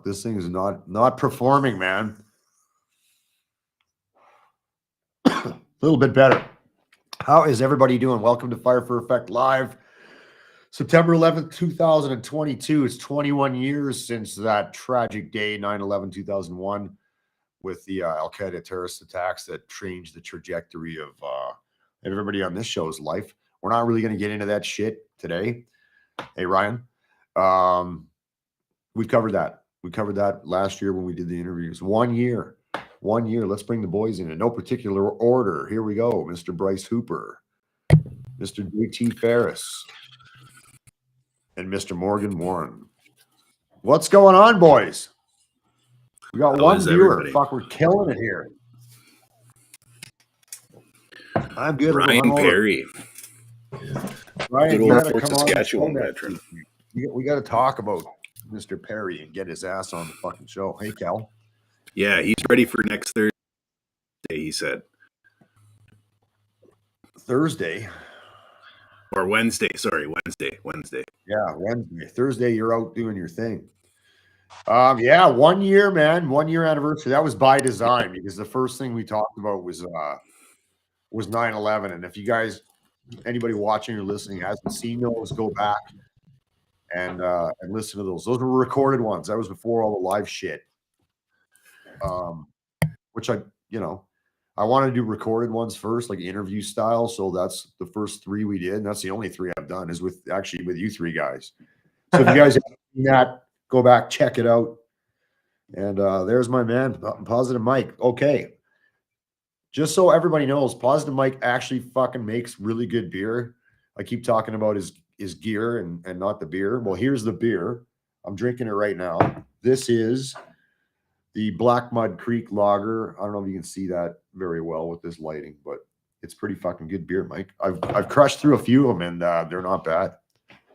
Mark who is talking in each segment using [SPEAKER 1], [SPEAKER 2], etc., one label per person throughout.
[SPEAKER 1] This thing is not performing, man. A little bit better. How is everybody doing? Welcome to Fire for Effect Live. September 11th, 2022. It's 21 years since that tragic day, 9/11/2001, with the Al-Qaeda terrorist attacks that changed the trajectory of everybody on this show's life. We're not really going to get into that shit today. Hey, Ryan. We covered that. We covered that last year when we did the interviews. 1 year. 1 year. Let's bring the boys in no particular order. Here we go. Mr. Bryce Hooper, Mr. JT Ferris, and Mr. Morgan Warren. What's going on, boys? We got one viewer. Everybody? Fuck, we're killing it here. I'm good.
[SPEAKER 2] Ryan Perry.
[SPEAKER 1] Ryan, you gotta come Saskatchewan veteran. We got to talk about Mr. Perry and get his ass on the fucking show. Hey, Cal.
[SPEAKER 2] Yeah, he's ready for next Thursday, he said.
[SPEAKER 1] Thursday?
[SPEAKER 2] Or Wednesday. Sorry, Wednesday.
[SPEAKER 1] Yeah, Wednesday. Thursday, you're out doing your thing. Yeah, 1 year, man. 1 year anniversary. That was by design because the first thing we talked about was 9/11. And if you guys, anybody watching or listening hasn't seen those, go back and listen to those. Those were recorded ones. That was before all the live shit. Which I want to do recorded ones first, like interview style. So that's the first three we did. And that's the only three I've done is with you three guys. So if you guys haven't seen that, go back, check it out. And there's my man, Positive Mike. Okay. Just so everybody knows, Positive Mike actually fucking makes really good beer. I keep talking about his gear and not the beer. Well, here's the beer. I'm drinking it right now. This is the Black Mud Creek Lager. I don't know if you can see that very well with this lighting, but it's pretty fucking good beer, Mike. I've crushed through a few of them, and they're not bad.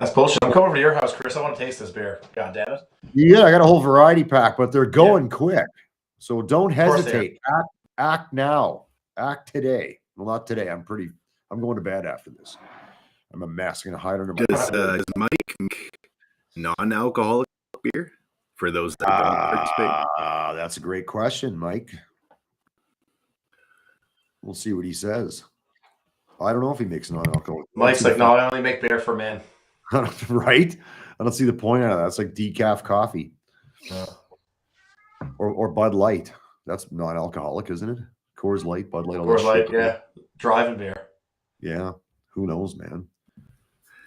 [SPEAKER 3] That's bullshit. I'm coming over to your house, Chris. I want to taste this beer. God damn it.
[SPEAKER 1] Yeah, I got a whole variety pack, but they're going quick. So don't hesitate. Act now. Act today. Well, not today. I'm going to bed after this. I'm a mess. I'm going to hide under my
[SPEAKER 2] Does Mike make non-alcoholic beer for those that don't participate?
[SPEAKER 1] That's a great question, Mike. We'll see what he says. I don't know if he makes non-alcoholic.
[SPEAKER 3] Mike's like, no, I only make beer for men.
[SPEAKER 1] Right? I don't see the point out of that. It's like decaf coffee. Or Bud Light. That's non-alcoholic, isn't it? Coors Light, Bud Light.
[SPEAKER 3] Coors Light, yeah. Driving beer.
[SPEAKER 1] Yeah. Who knows, man?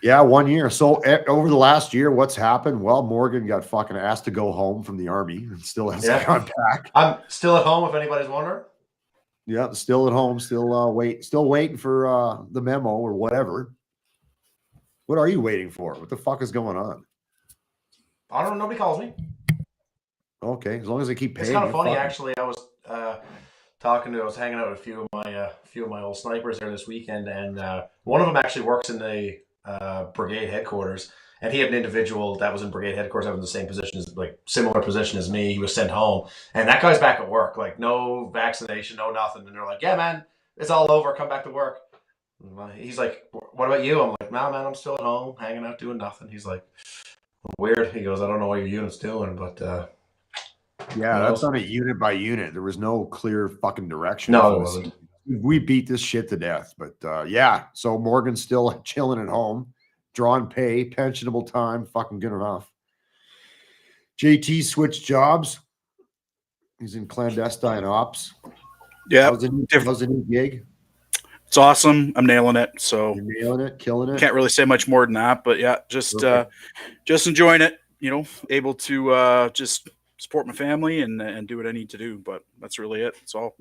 [SPEAKER 1] Yeah, 1 year. So over the last year, what's happened? Well, Morgan got fucking asked to go home from the army and still hasn't gone back.
[SPEAKER 3] I'm still at home, if anybody's wondering.
[SPEAKER 1] Yeah, still at home, still waiting for the memo or whatever. What are you waiting for? What the fuck is going on?
[SPEAKER 3] I don't know. Nobody calls me.
[SPEAKER 1] Okay, as long as they keep paying.
[SPEAKER 3] It's kind of funny, actually. I was I was hanging out with a few of my old snipers there this weekend, and one of them actually works in the brigade headquarters, and he had an individual that was in brigade headquarters that was in the same position similar position as me. He was sent home, and that guy's back at work, like no vaccination, no nothing, and they're like, yeah, man, it's all over, come back to work. He's like, what about you? I'm like, nah, man, I'm still at home hanging out doing nothing. He's like, weird. He goes, I don't know what your unit's doing, but
[SPEAKER 1] yeah, that's on a unit by unit. There was no clear fucking direction.
[SPEAKER 3] No, it wasn't.
[SPEAKER 1] We beat this shit to death, but yeah. So Morgan's still chilling at home, drawing pay, pensionable time, fucking good enough. JT switched jobs. He's in clandestine ops.
[SPEAKER 4] Yeah,
[SPEAKER 1] how's the new gig?
[SPEAKER 4] It's awesome. I'm nailing it. So
[SPEAKER 1] you're nailing it, killing it.
[SPEAKER 4] Can't really say much more than that, but yeah, just enjoying it. Able to just support my family and do what I need to do. But that's really it. That's all.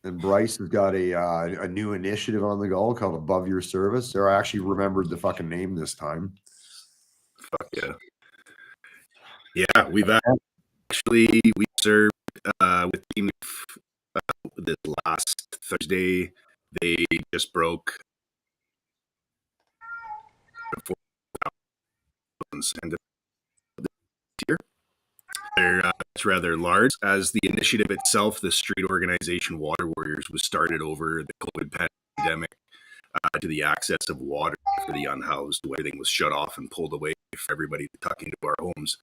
[SPEAKER 1] And Bryce has got a new initiative on the go called Above Your Service. I actually remembered the fucking name this time.
[SPEAKER 2] Fuck yeah. Yeah, we served with team this last Thursday. They just broke before and this year. It's rather large. As the initiative itself, the street organization Water Warriors was started over the COVID pandemic to the access of water for the unhoused. Everything was shut off and pulled away for everybody to tuck into our homes.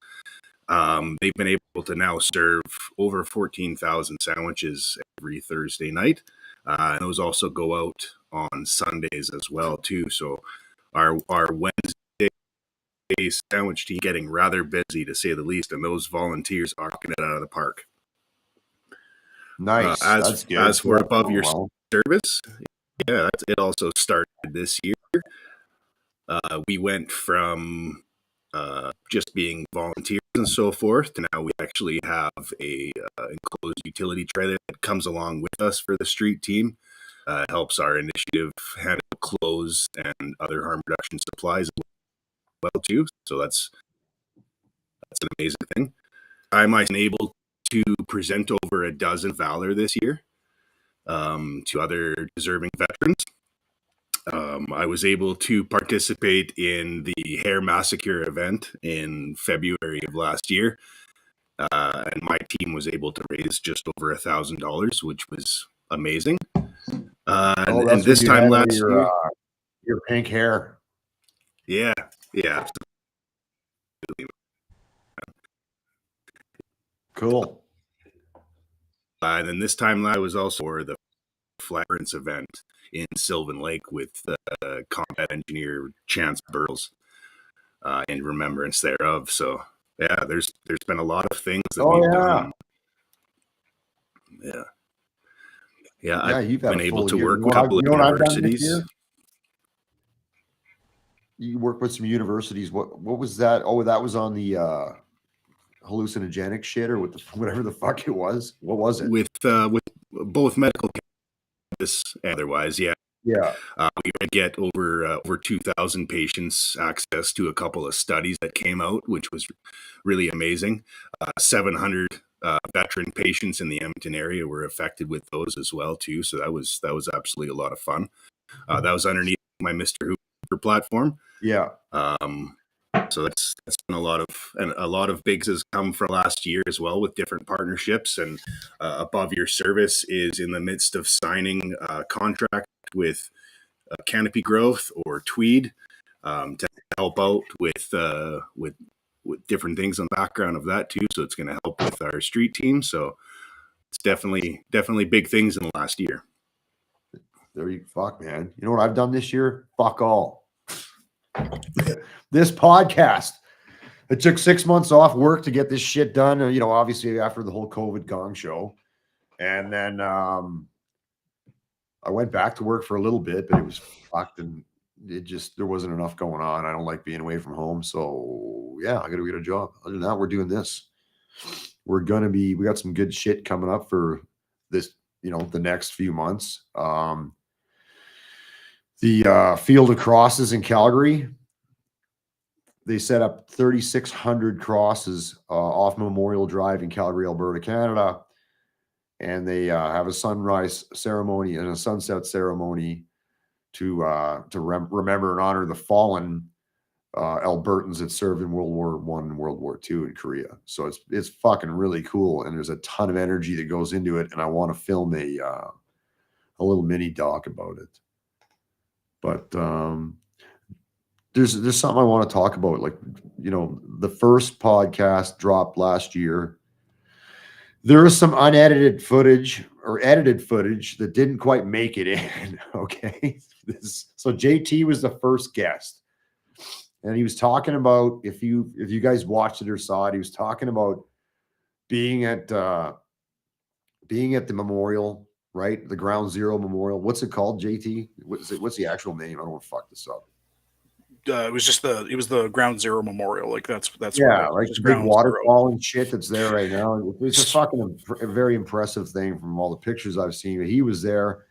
[SPEAKER 2] They've been able to now serve over 14,000 sandwiches every Thursday night. And those also go out on Sundays as well too. So our Wednesday sandwich team getting rather busy, to say the least, and those volunteers are knocking it out of the park.
[SPEAKER 1] Nice. That's good.
[SPEAKER 2] As for above your
[SPEAKER 1] well.
[SPEAKER 2] service, yeah, it also started this year. We went from just being volunteers and so forth to now we actually have a enclosed utility trailer that comes along with us for the street team. Helps our initiative handle clothes and other harm reduction supplies as well too. So that's an amazing thing. I'm able to present over a dozen Valor this year to other deserving veterans. I was able to participate in the hair massacre event in February of last year, and my team was able to raise just over $1,000, which was amazing. And this time last year,
[SPEAKER 1] your pink hair.
[SPEAKER 2] Yeah, absolutely.
[SPEAKER 1] Cool.
[SPEAKER 2] And then this time I was also for the Flagrance event in Sylvan Lake with combat engineer Chance Burles in remembrance thereof. So yeah, there's been a lot of things that we've done. Yeah, I've been able to work with a couple of universities.
[SPEAKER 1] You work with some universities. What was that? Oh, that was on the hallucinogenic shit or whatever the fuck it was. What was it?
[SPEAKER 2] With both medical cannabis and otherwise, yeah. We get over 2,000 patients access to a couple of studies that came out, which was really amazing. 700 veteran patients in the Edmonton area were affected with those as well too. So that was absolutely a lot of fun. That was underneath my Mr. Hooper platform.
[SPEAKER 1] Yeah.
[SPEAKER 2] So that's been a lot of bigs has come from last year as well with different partnerships. And Above Your Service is in the midst of signing a contract with Canopy Growth or Tweed to help out with different things on the background of that too. So it's going to help with our street team. So it's definitely big things in the last year.
[SPEAKER 1] There you fuck, man. You know what I've done this year? Fuck all. This podcast. It took 6 months off work to get this shit done. You know, obviously after the whole COVID gong show. And then I went back to work for a little bit, but it was fucked and there wasn't enough going on. I don't like being away from home. So yeah, I got to get a job. Other than that, we're doing this. We got some good shit coming up for this, the next few months. The Field of Crosses in Calgary, they set up 3,600 crosses off Memorial Drive in Calgary, Alberta, Canada. And they have a sunrise ceremony and a sunset ceremony to remember and honor the fallen Albertans that served in World War I and World War II in Korea. So it's fucking really cool, and there's a ton of energy that goes into it. And I want to film a little mini doc about it. But there's something I want to talk about. Like, the first podcast dropped last year. There is some unedited footage or edited footage that didn't quite make it in. Okay. So JT was the first guest. And he was talking about, if you guys watched it or saw it, he was talking about being at the memorial, right? The Ground Zero Memorial. What's it called, JT? What's the actual name? I don't want to fuck this up.
[SPEAKER 4] It was the Ground Zero Memorial. Like that's
[SPEAKER 1] yeah, like the big waterfall and shit that's there right now. It's a fucking very impressive thing from all the pictures I've seen. He was there,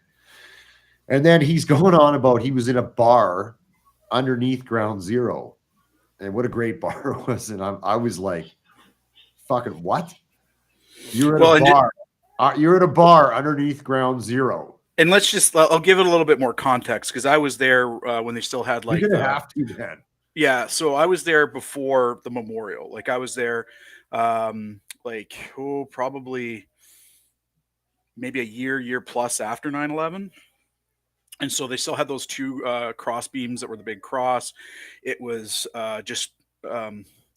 [SPEAKER 1] and then he's going on about he was in a bar underneath Ground Zero, and what a great bar it was. And I was like, "Fucking what? You're at a bar? You're at a bar underneath Ground Zero."
[SPEAKER 4] And I'll give it a little bit more context because I was there when they still had like.
[SPEAKER 1] You're gonna have to then.
[SPEAKER 4] Yeah, so I was there before the memorial. Like I was there, probably maybe a year plus after 9/11. And so they still had those two cross beams that were the big cross. It was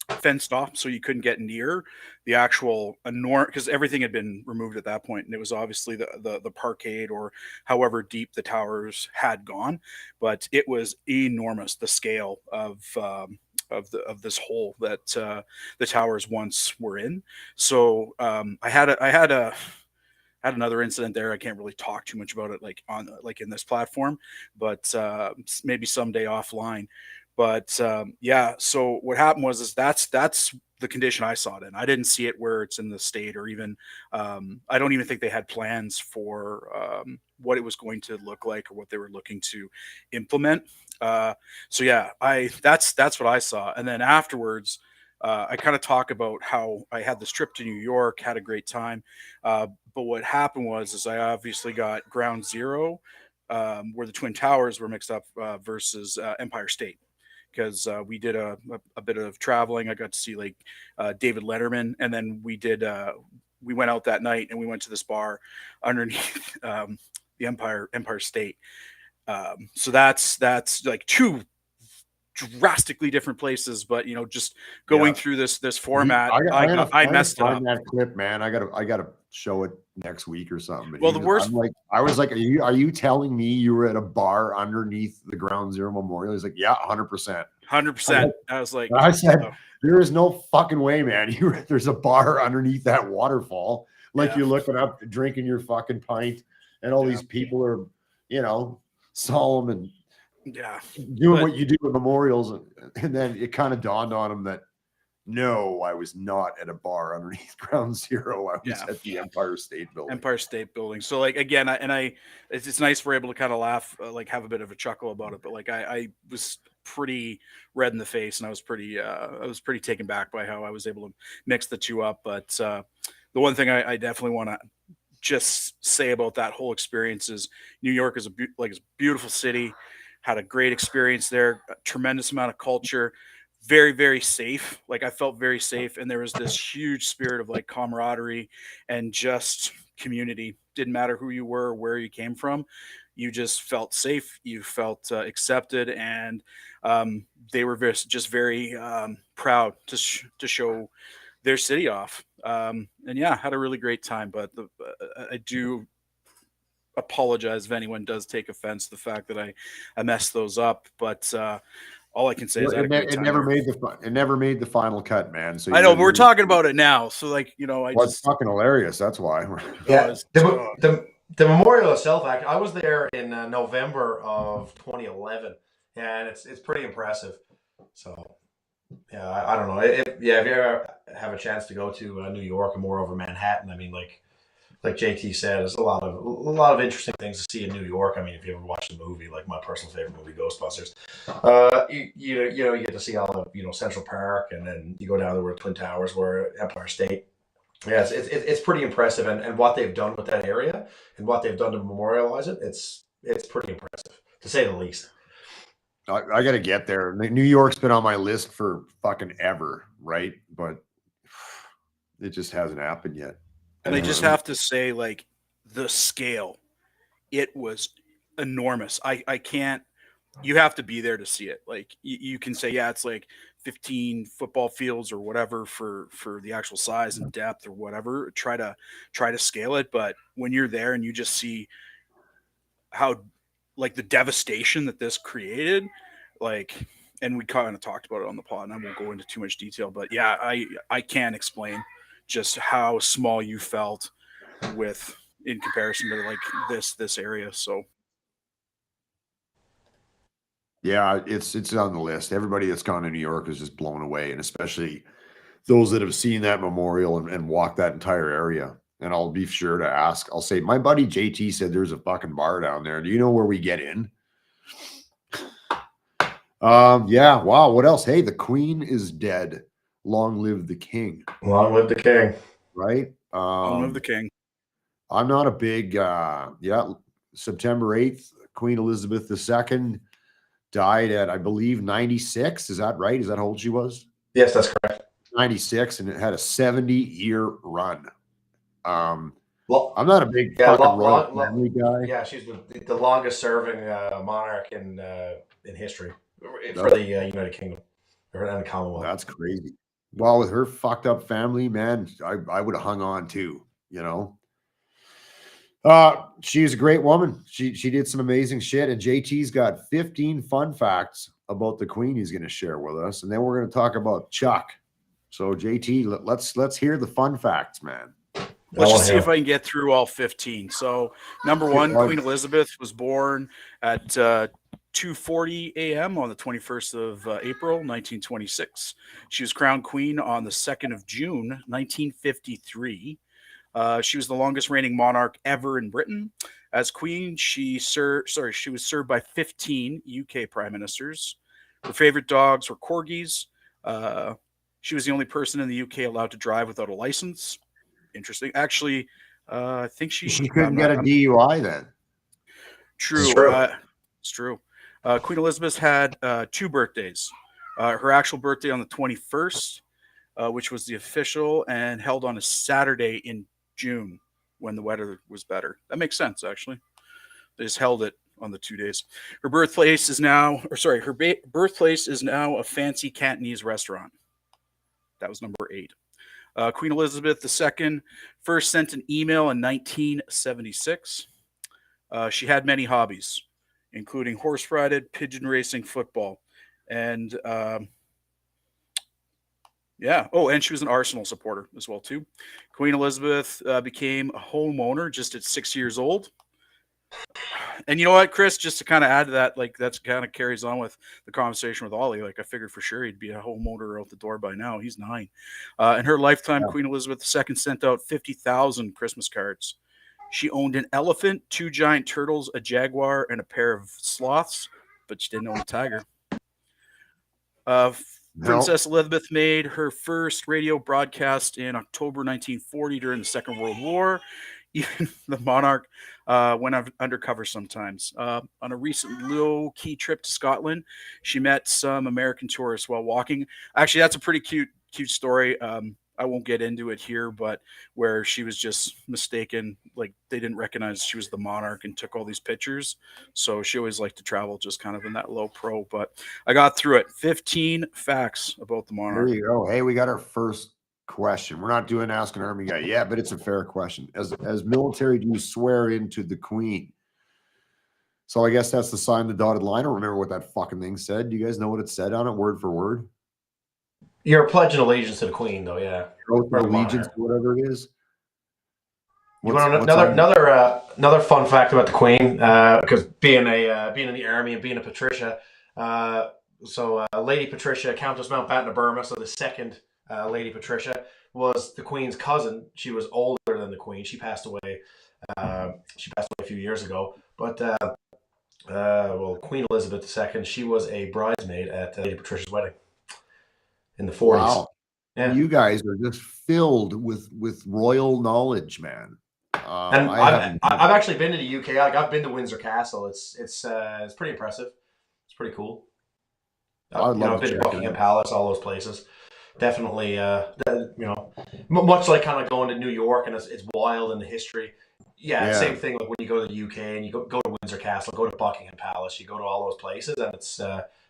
[SPEAKER 4] fenced off, so you couldn't get near the actual enormous, because everything had been removed at that point, and it was obviously the parkade or however deep the towers had gone, but it was enormous, the scale of this hole that the towers once were in. So I had another incident there. I can't really talk too much about it, like on like in this platform, but maybe someday offline. But yeah, so what happened was is that's the condition I saw it in. I didn't see it where it's in the state, or even I don't even think they had plans for what it was going to look like or what they were looking to implement. So yeah, I that's what I saw, and then afterwards. I kind of talk about how I had this trip to New York, had a great time, but what happened was is I obviously got Ground Zero, where the Twin Towers were mixed up, versus Empire State, because we did a bit of traveling. I got to see like David Letterman, and then we went out that night and we went to this bar underneath the Empire State. So that's like two drastically different places, but just going through this format, I messed it up.
[SPEAKER 1] Find that clip, man. I gotta show it next week or something. But
[SPEAKER 4] Well, the worst,
[SPEAKER 1] I was like, are you telling me you were at a bar underneath the Ground Zero Memorial? He's like, yeah, 100%.
[SPEAKER 4] 100%. I was like,
[SPEAKER 1] I said, there is no fucking way, man. There's a bar underneath that waterfall. Like you're looking up, drinking your fucking pint, and all these people are, solemn and doing what you do at memorials. And then it kind of dawned on him that no, I was not at a bar underneath Ground Zero. I was at the Empire State Building.
[SPEAKER 4] So like, again, it's nice we're able to kind of laugh, like have a bit of a chuckle about it. But like, I was pretty red in the face, and I was pretty taken back by how I was able to mix the two up. But the one thing I definitely want to just say about that whole experience is New York is a beautiful city. Had a great experience there, a tremendous amount of culture, very, very safe. Like I felt very safe. And there was this huge spirit of like camaraderie and just community. Didn't matter who you were, or where you came from. You just felt safe. You felt accepted. And they were very proud to show their city off. And yeah, had a really great time. But I do apologize if anyone does take offense to the fact that I messed those up, but all I can say is I had a great time.
[SPEAKER 1] It never made the final cut, man. So
[SPEAKER 4] I know, but we're talking about it now, so like
[SPEAKER 1] it's fucking hilarious. That's why.
[SPEAKER 3] Yeah, the memorial itself. Actually, I was there in November of 2011, and it's pretty impressive. So yeah, I don't know. If you ever have a chance to go to New York or more over Manhattan, I mean, like JT said, there's a lot of interesting things to see in New York. I mean, if you ever watch the movie, like my personal favorite movie, Ghostbusters, you get to see all of Central Park, and then you go down to where Twin Towers were, Empire State. Yes, it's pretty impressive, and what they've done with that area and what they've done to memorialize it, it's pretty impressive to say the least.
[SPEAKER 1] I got to get there. New York's been on my list for fucking ever, right? But it just hasn't happened yet.
[SPEAKER 4] And I just have to say, like, the scale, it was enormous. I can't, you have to be there to see it. Like, you can say, yeah, it's like 15 football fields or whatever for the actual size and depth or whatever. Try to scale it. But when you're there and you just see how, like, the devastation that this created, like, and we kind of talked about it on the pod, and I won't go into too much detail, but yeah, I can't explain just how small you felt in comparison to like this area. So
[SPEAKER 1] yeah, it's on the list. Everybody that's gone to New York is just blown away, and especially those that have seen that memorial and walked that entire area. And I'll be sure to ask. I'll say, my buddy JT said there's a fucking bar down there. Do you know where we get in? Yeah. Wow. What else? Hey, the Queen is dead. Long live the King.
[SPEAKER 3] Long live the King.
[SPEAKER 1] Right?
[SPEAKER 4] Long live the King.
[SPEAKER 1] I'm not a big September 8th, Queen Elizabeth II died at, I believe, 96. Is that right? Is that how old she was?
[SPEAKER 3] Yes, that's correct.
[SPEAKER 1] 96, and it had a 70-year run.
[SPEAKER 3] Well,
[SPEAKER 1] I'm not a big fucking royal family guy.
[SPEAKER 3] Yeah, she's the longest serving monarch in history for the United Kingdom and Commonwealth.
[SPEAKER 1] That's crazy. Well, with her fucked up family, man, I would have hung on too, you know. She's a great woman. She did some amazing shit. And JT's got 15 fun facts about the Queen he's going to share with us. And then we're going to talk about Chuck. So JT, let's hear the fun facts, man.
[SPEAKER 4] Let's just see if I can get through all 15. So, number one, Queen Elizabeth was born at 2:40 a.m. on the 21st of April, 1926. She was crowned queen on the 2nd of June, 1953. She was the longest reigning monarch ever in Britain. As queen, she was served by 15 UK prime ministers. Her favorite dogs were corgis. She was the only person in the UK allowed to drive without a license. Interesting. Actually, I think she
[SPEAKER 1] couldn't get a DUI then.
[SPEAKER 4] True. It's true. Queen Elizabeth had 2 birthdays. Her actual birthday on the 21st, which was the official, and held on a Saturday in June when the weather was better. That makes sense, actually. They just held it on the 2 days. Her birthplace is now, birthplace is now a fancy Cantonese restaurant. That was number 8. Queen Elizabeth II first sent an email in 1976. She had many hobbies, including horse riding, pigeon racing, football, and and she was an Arsenal supporter as well too. Queen Elizabeth became a homeowner just at 6 years old. And you know what, Chris, just to kind of add to that, like that's kind of carries on with the conversation with Ollie. Like I figured for sure he'd be a homeowner out the door by now. He's 9. In her lifetime, Queen Elizabeth II sent out 50,000 Christmas cards. She owned an elephant, 2 giant turtles, a jaguar, and a pair of sloths, but she didn't own a tiger. Princess Elizabeth made her first radio broadcast in October 1940 during the Second World War. Even the monarch went undercover sometimes. On a recent low-key trip to Scotland, she met some American tourists while walking. Actually, that's a pretty cute story. I won't get into it here, but where she was just mistaken, like they didn't recognize she was the monarch and took all these pictures. So she always liked to travel just kind of in that low pro, but I got through it. 15 facts about the monarch.
[SPEAKER 1] There you go. Hey, we got our first question. We're not doing Ask an Army Guy yet, but it's a fair question. As military, do you swear into the Queen? So I guess that's the sign, the dotted line. I don't remember what that fucking thing said. Do you guys know what it said on it, word for word?
[SPEAKER 3] You're pledging allegiance to the Queen, though, yeah.
[SPEAKER 1] Oath of allegiance, whatever it is.
[SPEAKER 3] You want another fun fact about the Queen? Because being in the army and being a Patricia, Lady Patricia, Countess Mountbatten of Burma, so the second Lady Patricia was the Queen's cousin. She was older than the Queen. She passed away. A few years ago. But Queen Elizabeth II, she was a bridesmaid at Lady Patricia's wedding in the 40s.
[SPEAKER 1] Wow. Yeah. You guys are just filled with royal knowledge, man.
[SPEAKER 3] And I've actually been to the UK. I've been to Windsor Castle. It's pretty impressive. It's pretty cool. I've been to Buckingham Palace, all those places. Definitely, much like kind of going to New York, and it's wild in the history. Yeah, same thing. Like when you go to the UK and you go to Windsor Castle, go to Buckingham Palace, you go to all those places, and it's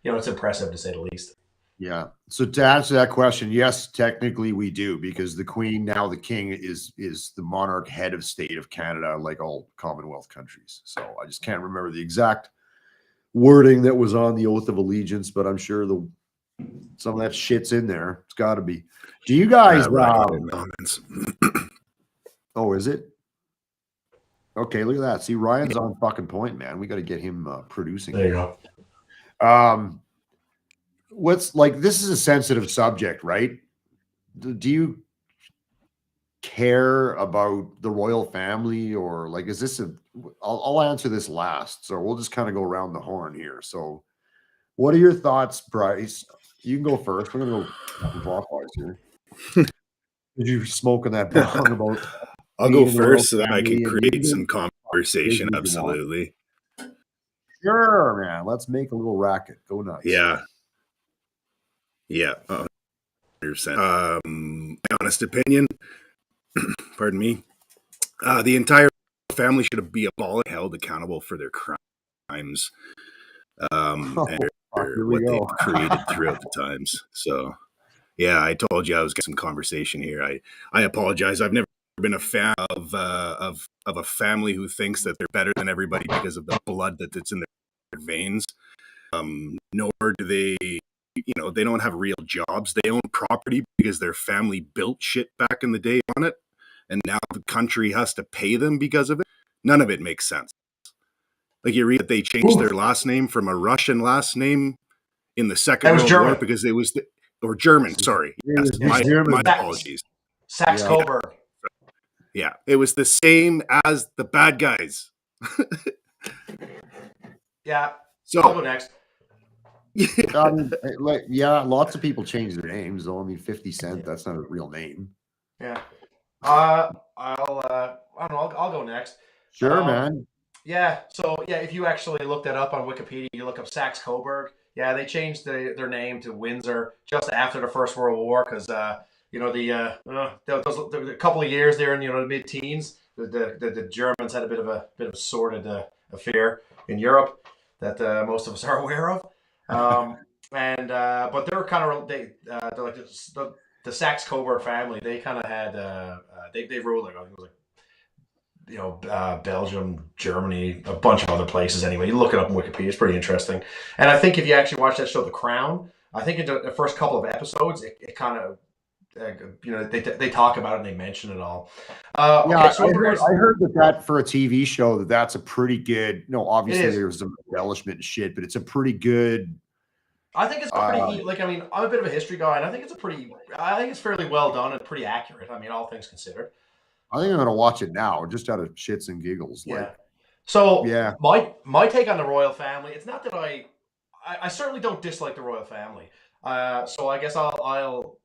[SPEAKER 3] it's impressive to say the least.
[SPEAKER 1] Yeah. So to answer that question, yes, technically we do, because the Queen, now the King, is the monarch, head of state of Canada, like all Commonwealth countries. So I just can't remember the exact wording that was on the oath of allegiance, but I'm sure some of that shit's in there. It's got to be. Do you guys? Oh, is it? Okay, look at that. See, Ryan's on fucking point, man. We got to get him producing.
[SPEAKER 3] There you go.
[SPEAKER 1] This is a sensitive subject, right? Do you care about the royal family, or like, is this I'll answer this last, so we'll just kind of go around the horn here. So what are your thoughts, Bryce? You can go first. We're going to go clockwise here. Did you smoking that bong about?
[SPEAKER 2] I'll go first so that I can create some conversation. Absolutely.
[SPEAKER 1] Sure, man. Let's make a little racket. Go nuts.
[SPEAKER 2] Yeah. 100%. My honest opinion, pardon me, the entire family should be abolished, held accountable for their crimes and what they've created throughout the times. So Yeah, I told you I was getting some conversation here. I apologize. I've never been a fan of a family who thinks that they're better than everybody because of the blood that's in their veins. Nor do they, they don't have real jobs. They own property because their family built shit back in the day on it, and now the country has to pay them because of it. None of it makes sense. Like, you read that they changed their last name from a Russian last name in the Second World War because it was or German. Sorry, yes, my apologies.
[SPEAKER 3] Saxe Coburg.
[SPEAKER 2] Yeah, it was the same as the bad guys.
[SPEAKER 3] Yeah.
[SPEAKER 2] So
[SPEAKER 3] I'll go next.
[SPEAKER 1] I mean, lots of people change their names though. I mean, 50 Cent, that's not a real name.
[SPEAKER 3] Yeah. I don't know. I'll go next.
[SPEAKER 1] Sure, man.
[SPEAKER 3] Yeah. So if you actually look that up on Wikipedia, you look up Saxe Coburg. Yeah, they changed their name to Windsor just after the First World War because a couple of years there in the mid-teens, the Germans had a bit of a sordid affair in Europe that most of us are aware of. But they're kind of they're like the Saxe Coburg family. They kind of had they ruled like, I think it was like Belgium, Germany, a bunch of other places. Anyway, you look it up on Wikipedia; it's pretty interesting. And I think if you actually watch that show, The Crown, I think in the first couple of episodes, it kind of they talk about it and they mention it all.
[SPEAKER 1] I heard that for a TV show that's a pretty good. No, obviously there's some embellishment and shit, but it's a pretty good.
[SPEAKER 3] I think it's pretty. I'm a bit of a history guy, and I think it's fairly well done and pretty accurate. I mean, all things considered.
[SPEAKER 1] I think I'm going to watch it now, just out of shits and giggles.
[SPEAKER 3] My take on the royal family. It's not that I certainly don't dislike the royal family. So I guess I'll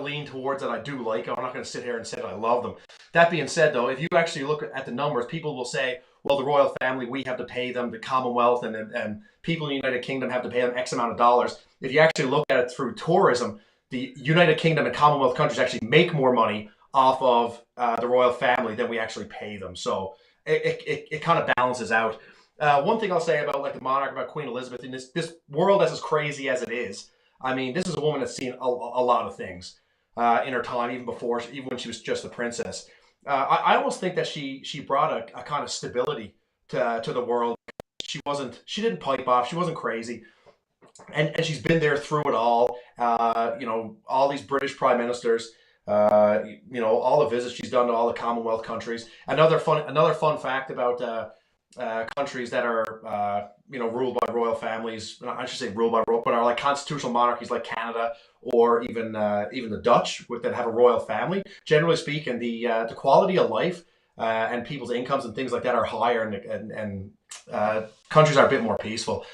[SPEAKER 3] lean towards that. I do like them. I'm not going to sit here and say that I love them. That being said, though, if you actually look at the numbers, people will say, well, the royal family, we have to pay them, the Commonwealth and people in the United Kingdom have to pay them X amount of dollars. If you actually look at it through tourism, the United Kingdom and Commonwealth countries actually make more money off of the royal family than we actually pay them. So it kind of balances out. One thing I'll say about like the monarch, about Queen Elizabeth, in this world that's as crazy as it is, I mean, this is a woman that's seen a lot of things in her time, even when she was just a princess. I almost think that she brought a kind of stability to the world. She didn't pipe off. She wasn't crazy. And she's been there through it all. All these British prime ministers, all the visits she's done to all the Commonwealth countries. Another fun fact about countries that are ruled by royal families. I should say ruled by royal, but are like constitutional monarchies like Canada or even the Dutch that have a royal family. Generally speaking, the quality of life and people's incomes and things like that are higher, and countries are a bit more peaceful.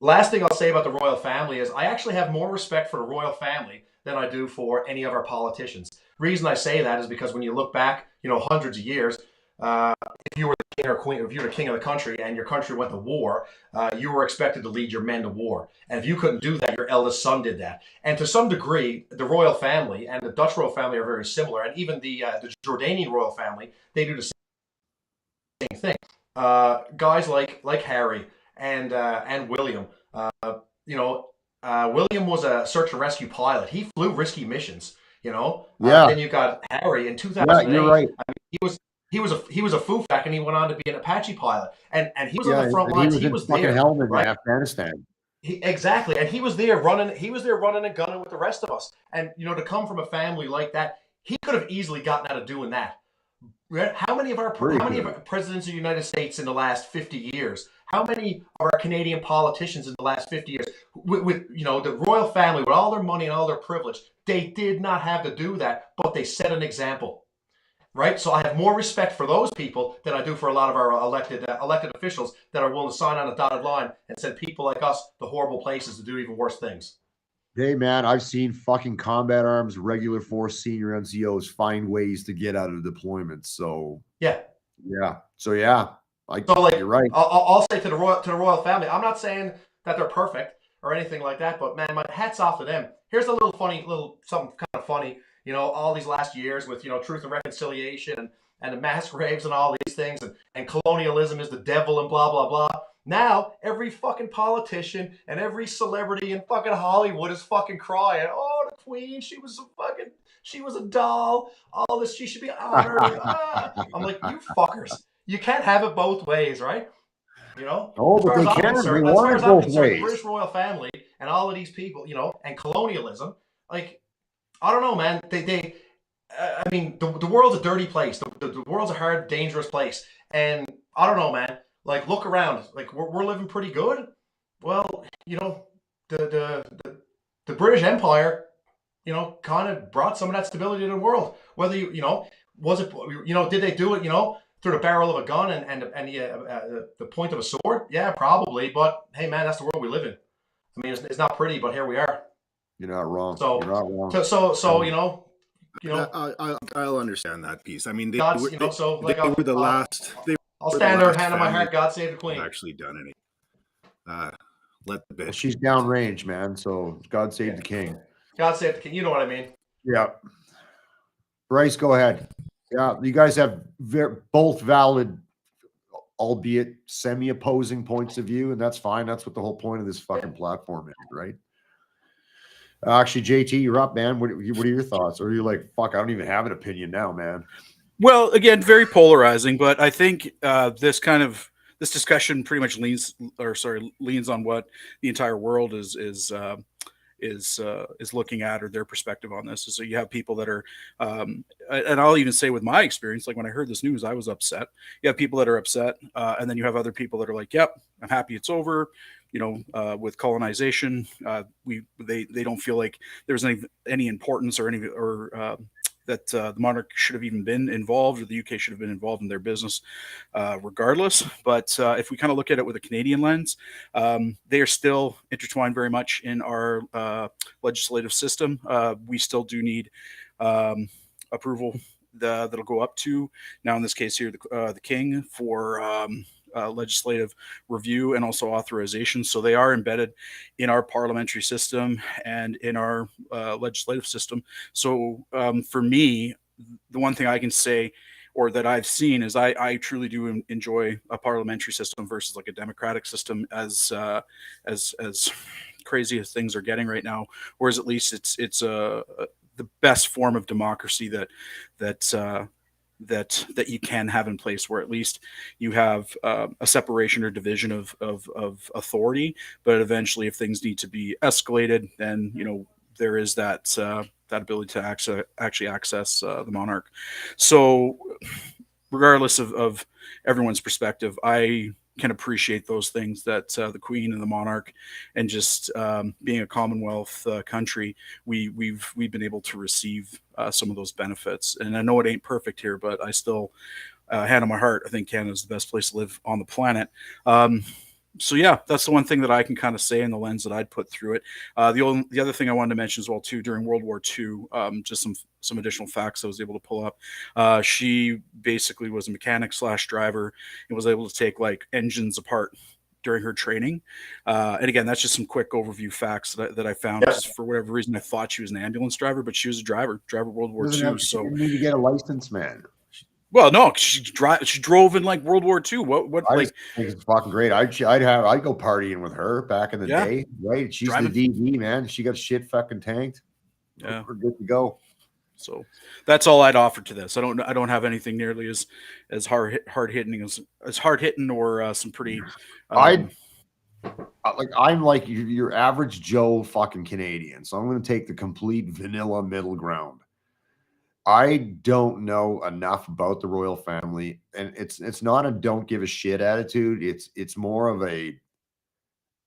[SPEAKER 3] Last thing I'll say about the royal family is I actually have more respect for the royal family than I do for any of our politicians. Reason I say that is because when you look back, hundreds of years, if you were the king or queen, if you were the king of the country and your country went to war, you were expected to lead your men to war. And if you couldn't do that, your eldest son did that. And to some degree, the royal family and the Dutch royal family are very similar. And even the Jordanian royal family, they do the same thing. Guys like Harry and William, William was a search and rescue pilot. He flew risky missions. Then you got Harry in 2008. Yeah, you're right. I mean, he was a fufak, and he went on to be an Apache pilot, and he was on the front lines. He was there,
[SPEAKER 1] helmet in Afghanistan.
[SPEAKER 3] Exactly, and he was there running. He was there running and gunning with the rest of us. And to come from a family like that, he could have easily gotten out of doing that. How many of our presidents of the United States in the last 50 years? How many of our Canadian politicians in the last 50 years, with the royal family, with all their money and all their privilege, they did not have to do that, but they set an example. Right, so I have more respect for those people than I do for a lot of our elected officials that are willing to sign on a dotted line and send people like us to horrible places to do even worse things.
[SPEAKER 1] Hey man, I've seen fucking combat arms, regular force, senior NCOs find ways to get out of deployments. So you're right.
[SPEAKER 3] I'll say to the royal family, I'm not saying that they're perfect or anything like that, but man, my hat's off to them. Here's a something kind of funny. All these last years with, Truth and Reconciliation and the mass graves and all these things and colonialism is the devil and blah, blah, blah. Now, every fucking politician and every celebrity in fucking Hollywood is fucking crying, oh, the queen. She was a doll. All this, she should be honored. I'm like, you fuckers. You can't have it both ways, right? You know,
[SPEAKER 1] Oh,
[SPEAKER 3] as
[SPEAKER 1] but
[SPEAKER 3] far
[SPEAKER 1] they
[SPEAKER 3] as I'm
[SPEAKER 1] can. They
[SPEAKER 3] concerned, as
[SPEAKER 1] want
[SPEAKER 3] far
[SPEAKER 1] it
[SPEAKER 3] as I'm
[SPEAKER 1] both
[SPEAKER 3] concerned, the
[SPEAKER 1] ways.
[SPEAKER 3] British royal family and all of these people, you know, and colonialism, like, I don't know, man. I mean, the world's a dirty place. The world's a hard, dangerous place. And I don't know, man. Like, look around. Like, we're living pretty good. Well, you know, the British Empire, you know, kind of brought some of that stability to the world. Whether you know, was it, you know, did they do it, you know, through the barrel of a gun and the point of a sword? Yeah, probably. But hey, man, that's the world we live in. I mean, it's not pretty, but here we are.
[SPEAKER 1] You're not wrong.
[SPEAKER 3] So,
[SPEAKER 1] You're not wrong.
[SPEAKER 3] so you know,
[SPEAKER 2] I'll understand that piece. I mean, they
[SPEAKER 3] God's,
[SPEAKER 2] were,
[SPEAKER 3] you know, so
[SPEAKER 2] they
[SPEAKER 3] like
[SPEAKER 2] were the last. They
[SPEAKER 3] I'll
[SPEAKER 2] were
[SPEAKER 3] stand
[SPEAKER 2] the
[SPEAKER 3] there,
[SPEAKER 2] last
[SPEAKER 3] hand on my
[SPEAKER 2] family
[SPEAKER 3] heart. God save the
[SPEAKER 2] that
[SPEAKER 3] queen.
[SPEAKER 2] actually done any. Let the
[SPEAKER 1] Well,
[SPEAKER 2] bitch.
[SPEAKER 1] she's downrange, man. So God save the king.
[SPEAKER 3] God save the king. You know what I mean?
[SPEAKER 1] Yeah. Bryce, go ahead. Yeah, you guys have both valid, albeit semi-opposing points of view, and that's fine. That's what the whole point of this fucking platform is, right? Actually, JT, you're up, man. What are your thoughts? Or are you like, fuck, I don't even have an opinion now, man?
[SPEAKER 4] Well, again, very polarizing, but I think this discussion pretty much leans on what the entire world is looking at, or their perspective on this. So you have people that are, and I'll even say with my experience, like when I heard this news, I was upset. You have people that are upset, and then you have other people that are like, "Yep, I'm happy it's over." You know, with colonization, they don't feel like there's any importance or that the monarch should have even been involved, or the UK should have been involved in their business, regardless. But if we kind of look at it with a Canadian lens, they are still intertwined very much in our legislative system. We still do need approval that'll go up to, now in this case here, the king for legislative review and also authorization. So they are embedded in our parliamentary system and in our legislative system. So for me, the one thing I can say, or that I've seen, is I truly do enjoy a parliamentary system versus like a democratic system, as crazy as things are getting right now. Whereas at least it's the best form of democracy that you can have in place, where at least you have a separation or division of authority. But eventually, if things need to be escalated, then there is that ability to actually access the monarch. So regardless of everyone's perspective, I can appreciate those things, that the Queen and the monarch, and just being a Commonwealth country, we've been able to receive some of those benefits. And I know it ain't perfect here, but I still, hand on my heart, I think Canada is the best place to live on the planet. So yeah, that's the one thing that I can kind of say in the lens that I'd put through it. The other thing I wanted to mention as well too, during World War II, just some additional facts I was able to pull up. She basically was a mechanic / driver and was able to take like engines apart during her training. And again, that's just some quick overview facts that I found.
[SPEAKER 3] Yeah.
[SPEAKER 4] Just for whatever reason, I thought she was an ambulance driver, but she was a driver World War II.
[SPEAKER 1] She didn't need to get a license, man.
[SPEAKER 4] Well, no, she drove in like World War II. What
[SPEAKER 1] I
[SPEAKER 4] like?
[SPEAKER 1] think it's fucking great. I'd go partying with her back in the day, right? She's
[SPEAKER 4] Driving.
[SPEAKER 1] the DV, man. She got shit fucking tanked.
[SPEAKER 4] Yeah,
[SPEAKER 1] we're good to go.
[SPEAKER 4] So that's all I'd offer to this. I don't have anything nearly as hard hitting or some pretty.
[SPEAKER 1] I'm like your average Joe fucking Canadian, so I'm going to take the complete vanilla middle ground. I don't know enough about the royal family, and it's not a don't give a shit attitude. It's more of a,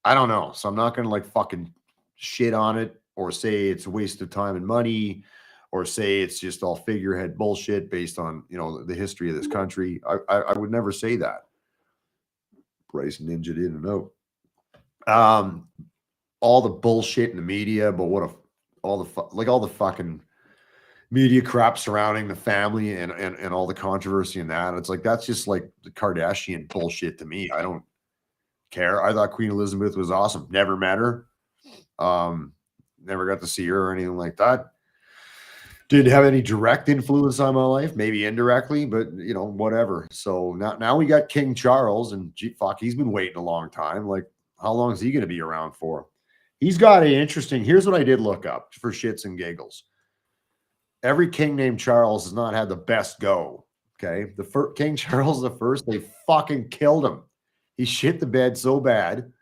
[SPEAKER 1] I don't know. So I'm not going to like fucking shit on it, or say it's a waste of time and money, or say it's just all figurehead bullshit based on, the history of this country. I would never say that. Bryce ninja'd in and out. All the bullshit in the media, but all the fucking media crap surrounding the family and all the controversy and that. It's like, that's just like the Kardashian bullshit to me. I don't care. I thought Queen Elizabeth was awesome. Never met her. Never got to see her or anything like that. Didn't have any direct influence on my life, maybe indirectly, but whatever. So now we got King Charles, and he's been waiting a long time. Like, how long is he going to be around for? He's got an interesting. Here's what I did look up for shits and giggles. Every king named Charles has not had the best go. Okay, the King Charles the First, they fucking killed him. He shit the bed so bad,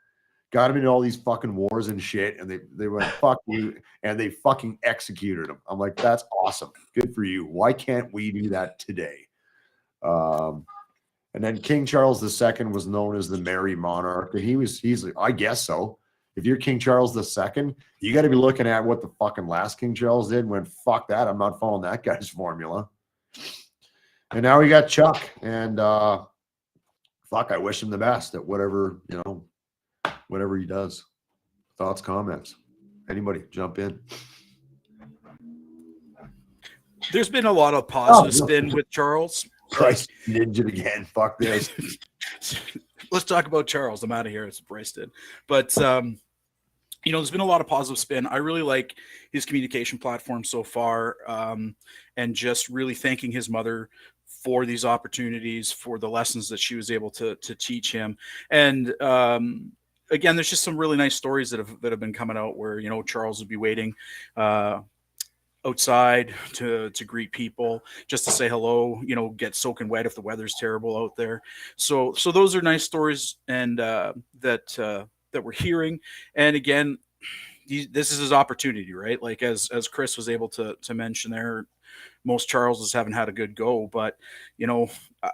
[SPEAKER 1] got him into all these fucking wars and shit, and they went fuck you, and they fucking executed him. I'm like, that's awesome, good for you. Why can't we do that today? And then King Charles II was known as the Merry Monarch, and he's I guess so. If you're King Charles II, you got to be looking at what the fucking last King Charles did. When fuck that, I'm not following that guy's formula. And now we got Chuck, and fuck, I wish him the best at whatever whatever he does. Thoughts, comments? Anybody jump in?
[SPEAKER 4] There's been a lot of positive spin with Charles.
[SPEAKER 1] Bryce ninja again. Fuck this.
[SPEAKER 4] Let's talk about Charles. I'm out of here. It's Bryce did. But, there's been a lot of positive spin. I really like his communication platform so far, and just really thanking his mother for these opportunities, for the lessons that she was able to teach him. And again, there's just some really nice stories that have been coming out where, Charles would be waiting outside to greet people, just to say hello, get soaking wet if the weather's terrible out there. So those are nice stories, and that we're hearing. And again, this is his opportunity, right? Like as Chris was able to mention there, most Charleses haven't had a good go, but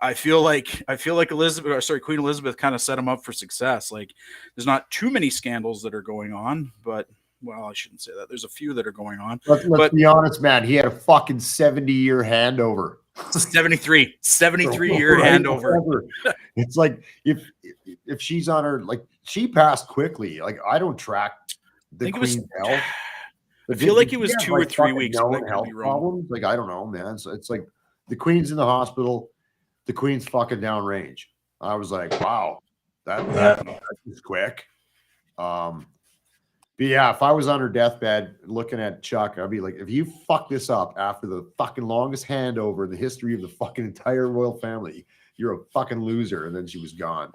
[SPEAKER 4] I feel like Queen Elizabeth kind of set him up for success. Like there's not too many scandals that are going on, but well, I shouldn't say that. There's a few that are going on.
[SPEAKER 1] Let's be honest, man. He had a fucking 70-year handover.
[SPEAKER 4] 73 year handover.
[SPEAKER 1] It's like if she's on her, like she passed quickly. Like I don't track the Queen's health.
[SPEAKER 4] I feel like it was 2 or 3 weeks.
[SPEAKER 1] Health problems. Like I don't know, man. So it's like the Queen's in the hospital. The Queen's fucking downrange. I was like, wow, that was quick. But yeah, if I was on her deathbed looking at Chuck, I'd be like, if you fuck this up after the fucking longest handover in the history of the fucking entire royal family, you're a fucking loser. And then she was gone.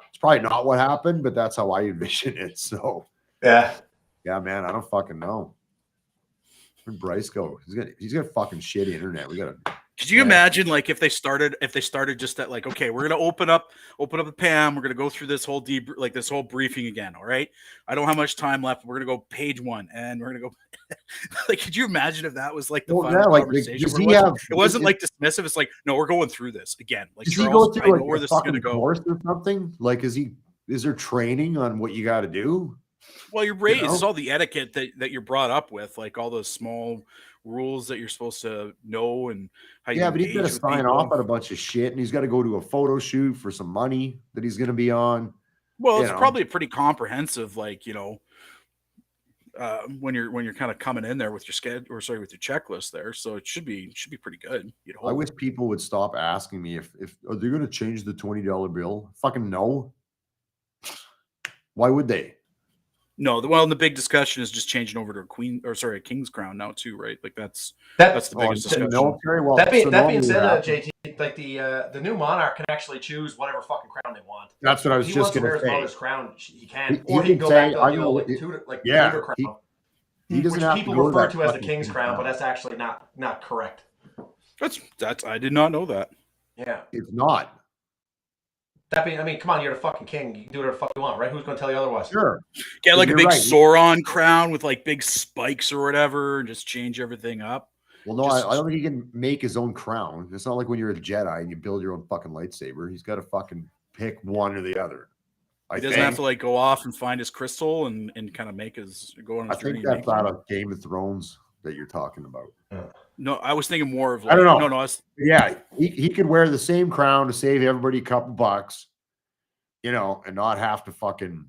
[SPEAKER 1] It's probably not what happened, but that's how I envision it. So yeah, man, I don't fucking know. Where'd Bryce go? He's got fucking shitty internet. We gotta.
[SPEAKER 4] Could you imagine, like, if they started just at like, okay, we're gonna open up the Pam, we're gonna go through this whole this whole briefing again. All right, I don't have much time left. We're gonna go page 1, and we're gonna go. Like, could you imagine if that was like the final conversation? It wasn't like dismissive. It's like, no, we're going through this again. Like,
[SPEAKER 1] Charles, he go through I know where this is gonna go. Course or something? Like, is there training on what you got to do?
[SPEAKER 4] Well, you're raised. It's all the etiquette that you're brought up with, like all those small rules that you're supposed to know, and how you
[SPEAKER 1] but he's got to sign off on a bunch of shit, and he's got to go to a photo shoot for some money that he's going to be on.
[SPEAKER 4] Well, it's probably pretty comprehensive, like when you're kind of coming in there with your with your checklist there, so it should be pretty good.
[SPEAKER 1] I wish people would stop asking me if are they going to change the $20 bill. Fucking no. Why would they?
[SPEAKER 4] No, the big discussion is just changing over to a king's crown now too, right? Like that's the biggest discussion.
[SPEAKER 1] Military. Well,
[SPEAKER 3] that being said, JT, like the new monarch can actually choose whatever fucking crown they want.
[SPEAKER 1] That's what I was just going to say.
[SPEAKER 3] His crown, he can, or he can go back to Tudor crown,
[SPEAKER 1] he doesn't
[SPEAKER 3] which
[SPEAKER 1] have
[SPEAKER 3] people
[SPEAKER 1] to
[SPEAKER 3] refer to as the king's crown, but that's actually not correct.
[SPEAKER 4] That's I did not know that.
[SPEAKER 3] Yeah,
[SPEAKER 1] it's not.
[SPEAKER 3] That being, I mean, come on, you're the fucking king. You can do whatever the fuck you want, right? Who's going to tell you otherwise?
[SPEAKER 1] Sure.
[SPEAKER 4] Get like a big Sauron crown with like big spikes or whatever, and just change everything up.
[SPEAKER 1] Well, no, I don't think he can make his own crown. It's not like when you're a Jedi and you build your own fucking lightsaber. He's got to fucking pick one or the other.
[SPEAKER 4] He doesn't have to like go off and find his crystal and kind of make go on his journey.
[SPEAKER 1] I think that's out of Game of Thrones that you're talking about.
[SPEAKER 4] No, I was thinking more of like,
[SPEAKER 1] I don't know.
[SPEAKER 4] No,
[SPEAKER 1] he could wear the same crown to save everybody a couple bucks, and not have to fucking,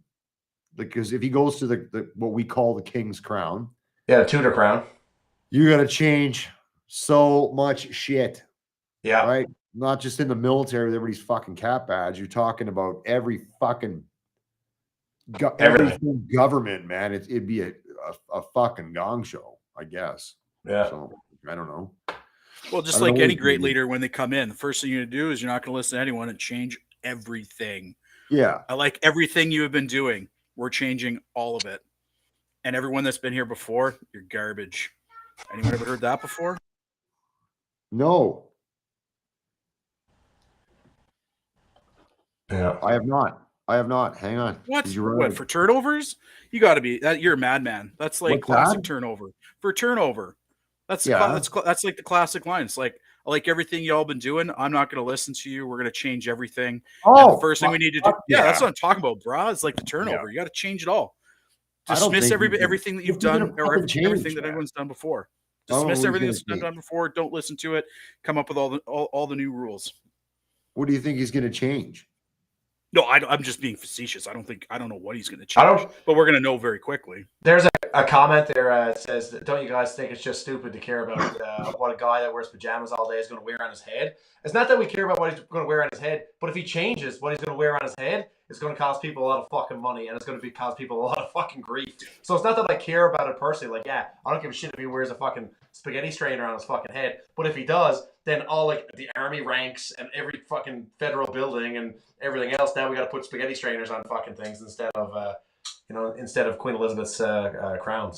[SPEAKER 1] because if he goes to the what we call the king's crown,
[SPEAKER 3] the Tudor crown,
[SPEAKER 1] you got to change so much shit.
[SPEAKER 3] Yeah,
[SPEAKER 1] right. Not just in the military with everybody's fucking cap badge. You're talking about every fucking everything government, man. It'd be a fucking gong show, I guess.
[SPEAKER 3] Yeah.
[SPEAKER 1] So I don't know.
[SPEAKER 4] Well, just like any great leader, when they come in, the first thing you're going to do is you're not going to listen to anyone and change everything.
[SPEAKER 1] Yeah.
[SPEAKER 4] I like everything you have been doing. We're changing all of it. And everyone that's been here before, you're garbage. Anyone ever heard that before?
[SPEAKER 1] No,
[SPEAKER 3] Yeah.
[SPEAKER 1] I have not. Hang on.
[SPEAKER 4] What?
[SPEAKER 1] 'Cause you're
[SPEAKER 4] What
[SPEAKER 1] right.
[SPEAKER 4] for turnovers? You got to be that. You're a madman. That's like
[SPEAKER 1] What's
[SPEAKER 4] classic
[SPEAKER 1] that?
[SPEAKER 4] turnover for turnover. That's
[SPEAKER 1] Yeah.
[SPEAKER 4] that's like the classic line. It's like I like everything y'all been doing. I'm not going to listen to you. We're going to change everything. And
[SPEAKER 1] Oh,
[SPEAKER 4] the first thing we need to do,
[SPEAKER 1] fuck
[SPEAKER 4] yeah, that's
[SPEAKER 1] yeah.
[SPEAKER 4] what I'm talking about, brah. It's like the turnover. You got to change it all.
[SPEAKER 1] I don't
[SPEAKER 4] Dismiss
[SPEAKER 1] think he's gonna-
[SPEAKER 4] everything that you've
[SPEAKER 1] What's he gonna
[SPEAKER 4] done or
[SPEAKER 1] fucking change,
[SPEAKER 4] everything that
[SPEAKER 1] man?
[SPEAKER 4] everyone's done before.
[SPEAKER 1] I don't know
[SPEAKER 4] Dismiss
[SPEAKER 1] what he's
[SPEAKER 4] everything
[SPEAKER 1] gonna
[SPEAKER 4] that's been
[SPEAKER 1] change.
[SPEAKER 4] done before. Don't listen to it. Come up with all the new rules.
[SPEAKER 1] What do you think he's going to change?
[SPEAKER 4] No, I'm just being facetious. I don't know what he's going to
[SPEAKER 3] I
[SPEAKER 4] change,
[SPEAKER 3] don't.
[SPEAKER 4] but we're going to know very quickly.
[SPEAKER 3] There's a comment there that says, "Don't you guys think it's just stupid to care about what a guy that wears pajamas all day is going to wear on his head?" It's not that we care about what he's going to wear on his head, but if he changes what he's going to wear on his head, it's going to cost people a lot of fucking money, and it's going to cause people a lot of fucking grief. So it's not that I care about it personally. Like, yeah, I don't give a shit if he wears a fucking spaghetti strainer on his fucking head, but if he does, then all like the army ranks and every fucking federal building and everything else, now we got to put spaghetti strainers on fucking things instead of Queen Elizabeth's crown.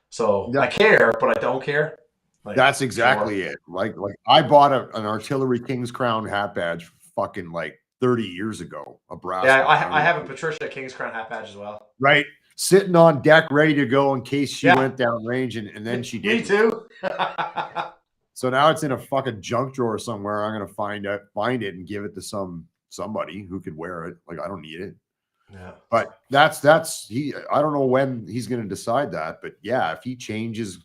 [SPEAKER 3] So
[SPEAKER 1] Yeah.
[SPEAKER 3] I care, but I don't care. Like,
[SPEAKER 1] That's exactly it. Like I bought an Artillery King's Crown hat badge fucking like 30 years ago. A brass.
[SPEAKER 3] Yeah,
[SPEAKER 1] one.
[SPEAKER 3] I have a Patricia King's Crown hat badge as well.
[SPEAKER 1] Right. Sitting on deck, ready to go in case she
[SPEAKER 3] Yeah.
[SPEAKER 1] went down range, and then she did.
[SPEAKER 3] Me too.
[SPEAKER 1] So now it's in a fucking junk drawer somewhere. I'm gonna find it and give it to somebody who could wear it. Like I don't need it.
[SPEAKER 3] Yeah.
[SPEAKER 1] But that's he. I don't know when he's gonna decide that, but yeah, if he changes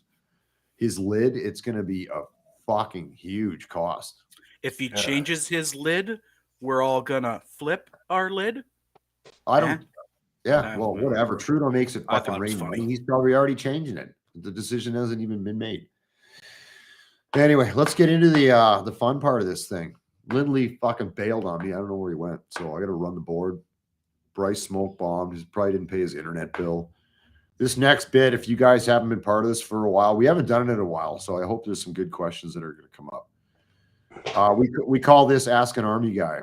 [SPEAKER 1] his lid, it's gonna be a fucking huge cost.
[SPEAKER 4] If he changes his lid, we're all gonna flip our lid.
[SPEAKER 1] I don't. Yeah, well,
[SPEAKER 4] whatever.
[SPEAKER 1] whatever. Trudeau makes it
[SPEAKER 4] I
[SPEAKER 1] fucking
[SPEAKER 4] thought it was
[SPEAKER 1] rain
[SPEAKER 4] funny.
[SPEAKER 1] money. He's probably already changing it. The decision hasn't even been made. Anyway, let's get into the fun part of this thing. Lindley fucking bailed on me. I don't know where he went, so I got to run the board. Bryce smoke bombed. He probably didn't pay his internet bill. This next bit, if you guys haven't been part of this for a while, we haven't done it in a while, so I hope there's some good questions that are going to come up. We call this Ask an Army Guy,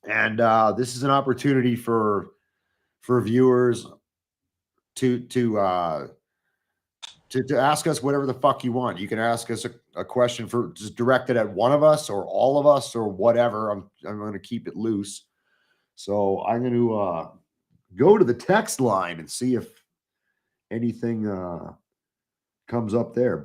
[SPEAKER 1] and this is an opportunity for viewers to ask us whatever the fuck you want. You can ask us a question for just directed at one of us or all of us or whatever. I'm going to keep it loose. So I'm going to go to the text line and see if anything comes up there.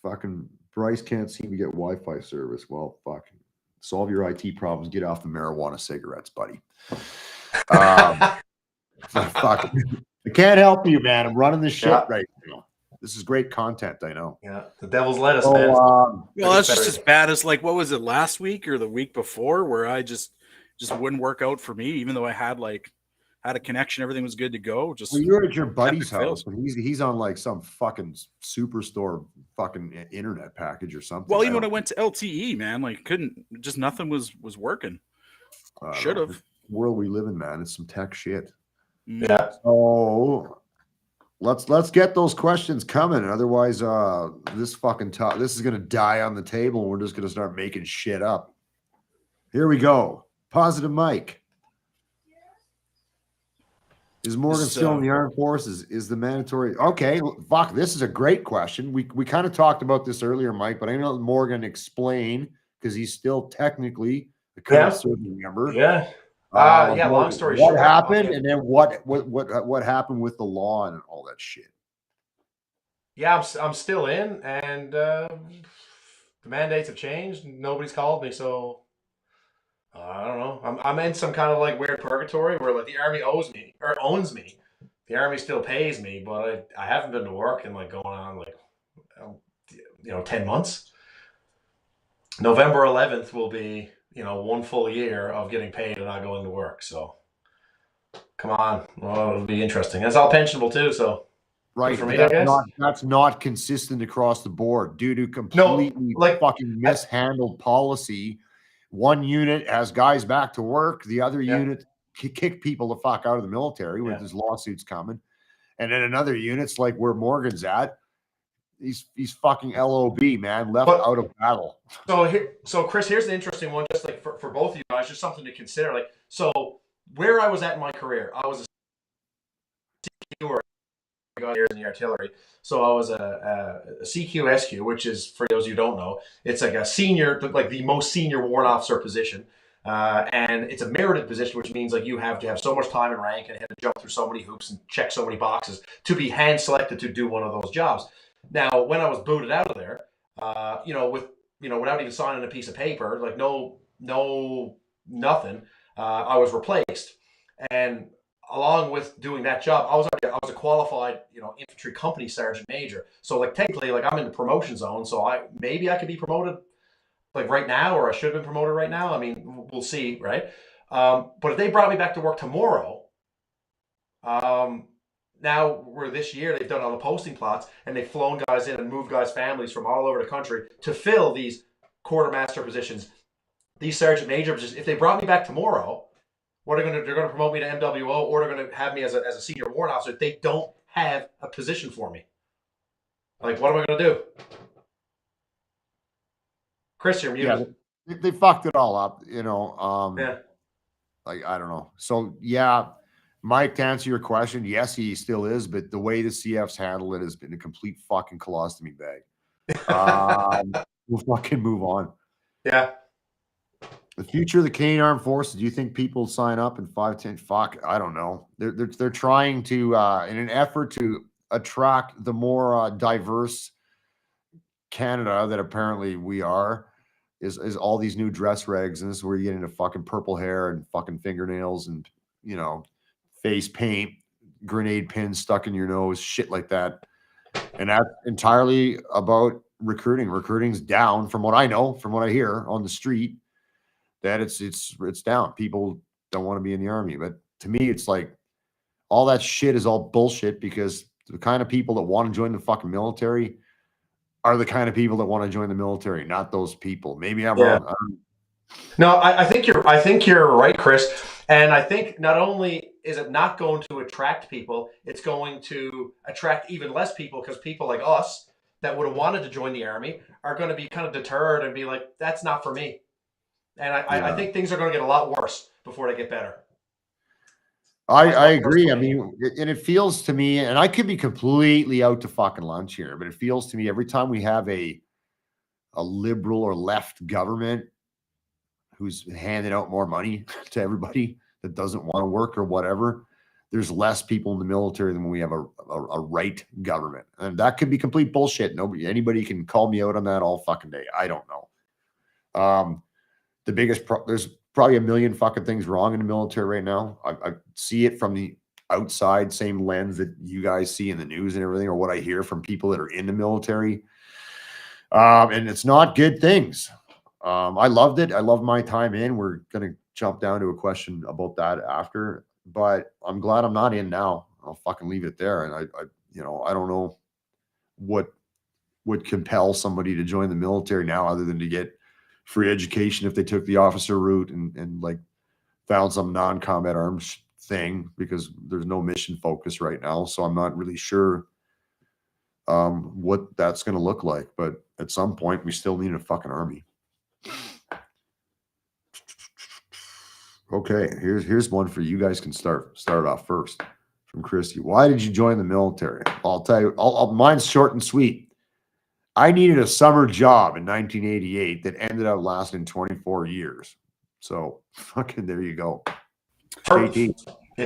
[SPEAKER 1] Fucking Bryce can't seem to get Wi-Fi service. Well, fucking solve your IT problems. Get off the marijuana cigarettes, buddy. Fuck. I can't help you, man. I'm running the shit right now. This is great content, I know.
[SPEAKER 3] Yeah, the devil's lettuce,
[SPEAKER 1] So,
[SPEAKER 3] man.
[SPEAKER 4] Well, that's just as bad as like what was it last week or the week before, where I just wouldn't work out for me, even though I had a connection, everything was good to go. Just
[SPEAKER 1] well, you're at your buddy's
[SPEAKER 4] epic
[SPEAKER 1] house,
[SPEAKER 4] fail.
[SPEAKER 1] and he's on like some fucking superstore fucking internet package or something.
[SPEAKER 4] Well, even when I went to LTE, man, like nothing was working. Should have.
[SPEAKER 1] World we live in, man. It's some tech shit.
[SPEAKER 3] Yeah.
[SPEAKER 1] So let's get those questions coming. Otherwise, this is gonna die on the table, and we're just gonna start making shit up. Here we go. Positive Mike. Is Morgan still in the armed forces? Is the mandatory? Okay, fuck. This is a great question. We kind of talked about this earlier, Mike, but I know Morgan explain because he's still technically a current service member.
[SPEAKER 3] Yeah. Long story
[SPEAKER 1] what
[SPEAKER 3] short,
[SPEAKER 1] happened, and then what happened with the law and all that shit.
[SPEAKER 3] Yeah, I'm still in, and the mandates have changed. Nobody's called me, so I don't know. I'm in some kind of like weird purgatory where like the army owns me. The army still pays me, but I haven't been to work in like going on like 10 months. November 11th will be 1 full year of getting paid and not going to work. So come on, well, it'll be interesting. And it's all pensionable too, so.
[SPEAKER 1] Right,
[SPEAKER 3] for me, I guess.
[SPEAKER 1] That's not consistent across the board due to completely fucking mishandled policy. One unit has guys back to work, the other unit kick people the fuck out of the military with his lawsuits coming, and then another unit's like where Morgan's at. He's fucking LOB, man, left out of battle.
[SPEAKER 3] So Chris, here's the interesting one, just like for both of you guys, just something to consider. Like, so where I was at in my career, I was a guys in the artillery. So I was a CQSQ, which is, for those who don't know, it's like a senior, like the most senior warrant officer position. And it's a merited position, which means like you have to have so much time and rank and have to jump through so many hoops and check so many boxes to be hand selected to do one of those jobs. Now, when I was booted out of there, without even signing a piece of paper, like nothing, I was replaced. And along with doing that job, I was a qualified, infantry company sergeant major. So like technically, like I'm in the promotion zone. So I could be promoted like right now, or I should have been promoted right now. I mean, we'll see, right? But if they brought me back to work tomorrow, now we're this year, they've done all the posting plots and they've flown guys in and moved guys' families from all over the country to fill these quartermaster positions, these sergeant major positions. If they brought me back tomorrow, they're going to promote me to MWO, or they're going to have me as a senior warrant officer. They don't have a position for me. Like, what am I going to do? Chris, you're muted.
[SPEAKER 1] Yeah, they fucked it all up,
[SPEAKER 3] Yeah.
[SPEAKER 1] Like, I don't know. So yeah, Mike, to answer your question, yes, he still is, but the way the CF's handled it has been a complete fucking colostomy bag. We'll fucking move on.
[SPEAKER 3] Yeah.
[SPEAKER 1] The future of the Canadian Armed Forces. Do you think people sign up in 5, 10? Fuck, I don't know. They're trying to, in an effort to attract the more diverse Canada that apparently we are, is all these new dress regs, and this is where you get into fucking purple hair and fucking fingernails and face paint, grenade pins stuck in your nose, shit like that. And that's entirely about recruiting. Recruiting's down, from what I know, from what I hear on the street, that it's down. People don't want to be in the army. But to me, it's like all that shit is all bullshit, because the kind of people that want to join the fucking military are the kind of people that want to join the military, not those people. Maybe I'm wrong.
[SPEAKER 3] No, I think you're right, Chris. And I think not only is it not going to attract people, it's going to attract even less people, because people like us that would have wanted to join the army are going to be kind of deterred and be like, that's not for me. And I think things are going to get a lot worse before they get better.
[SPEAKER 1] I agree. I mean, and it feels to me, and I could be completely out to fucking lunch here, but it feels to me every time we have a liberal or left government who's handing out more money to everybody that doesn't want to work or whatever, there's less people in the military than when we have a right government. And that could be complete bullshit. Anybody can call me out on that all fucking day. I don't know. There's probably a million fucking things wrong in the military right now. I see it from the outside, same lens that you guys see in the news and everything, or what I hear from people that are in the military. And it's not good things. I loved it. I loved my time in. We're going to jump down to a question about that after, but I'm glad I'm not in now. I'll fucking leave it there. And I don't know what would compel somebody to join the military now, other than to get free education if they took the officer route and like found some non-combat arms thing, because there's no mission focus right now. So I'm not really sure what that's going to look like, but at some point we still need a fucking army. Okay, here's one for you guys. Can start off first from Christy. Why did you join the military? I'll tell you. Mine's short and sweet. I needed a summer job in 1988 that ended up lasting 24 years. So fucking there you go. JT.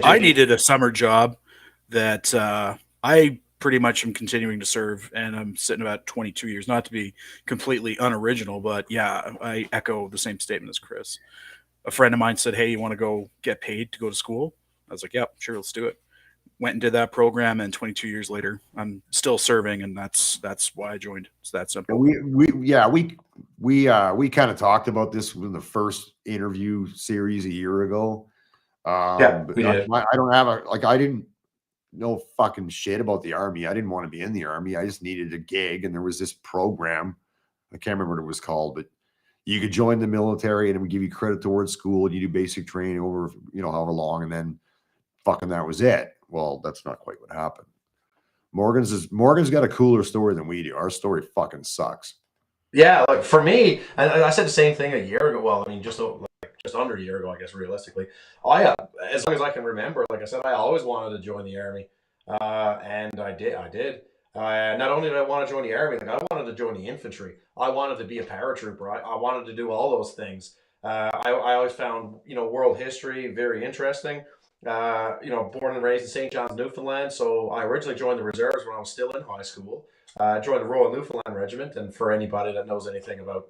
[SPEAKER 4] I needed a summer job that I pretty much am continuing to serve, and I'm sitting about 22 years. Not to be completely unoriginal, but yeah, I echo the same statement as Chris. A friend of mine said, "Hey, you want to go get paid to go to school?" I was like, "Yep, sure, let's do it." Went and did that program, and 22 years later, I'm still serving, and that's why I joined. It's that simple.
[SPEAKER 1] We kind of talked about this in the first interview series a year ago.
[SPEAKER 3] We did.
[SPEAKER 1] I don't have I didn't know fucking shit about the army. I didn't want to be in the army. I just needed a gig, and there was this program. I can't remember what it was called, but you could join the military, and it would give you credit towards school, and you do basic training over however long, and then fucking that was it. Well, that's not quite what happened. Morgan's got a cooler story than we do. Our story fucking sucks.
[SPEAKER 3] Yeah, like for me, and I said the same thing a year ago. Well, I mean, just under a year ago, I guess, realistically. As long as I can remember, like I said, I always wanted to join the army. And I did. Not only did I want to join the army, like I wanted to join the infantry. I wanted to be a paratrooper. I wanted to do all those things. I always found, world history very interesting. Born and raised in St. John's, Newfoundland. So I originally joined the reserves when I was still in high school. Joined the Royal Newfoundland Regiment, and for anybody that knows anything about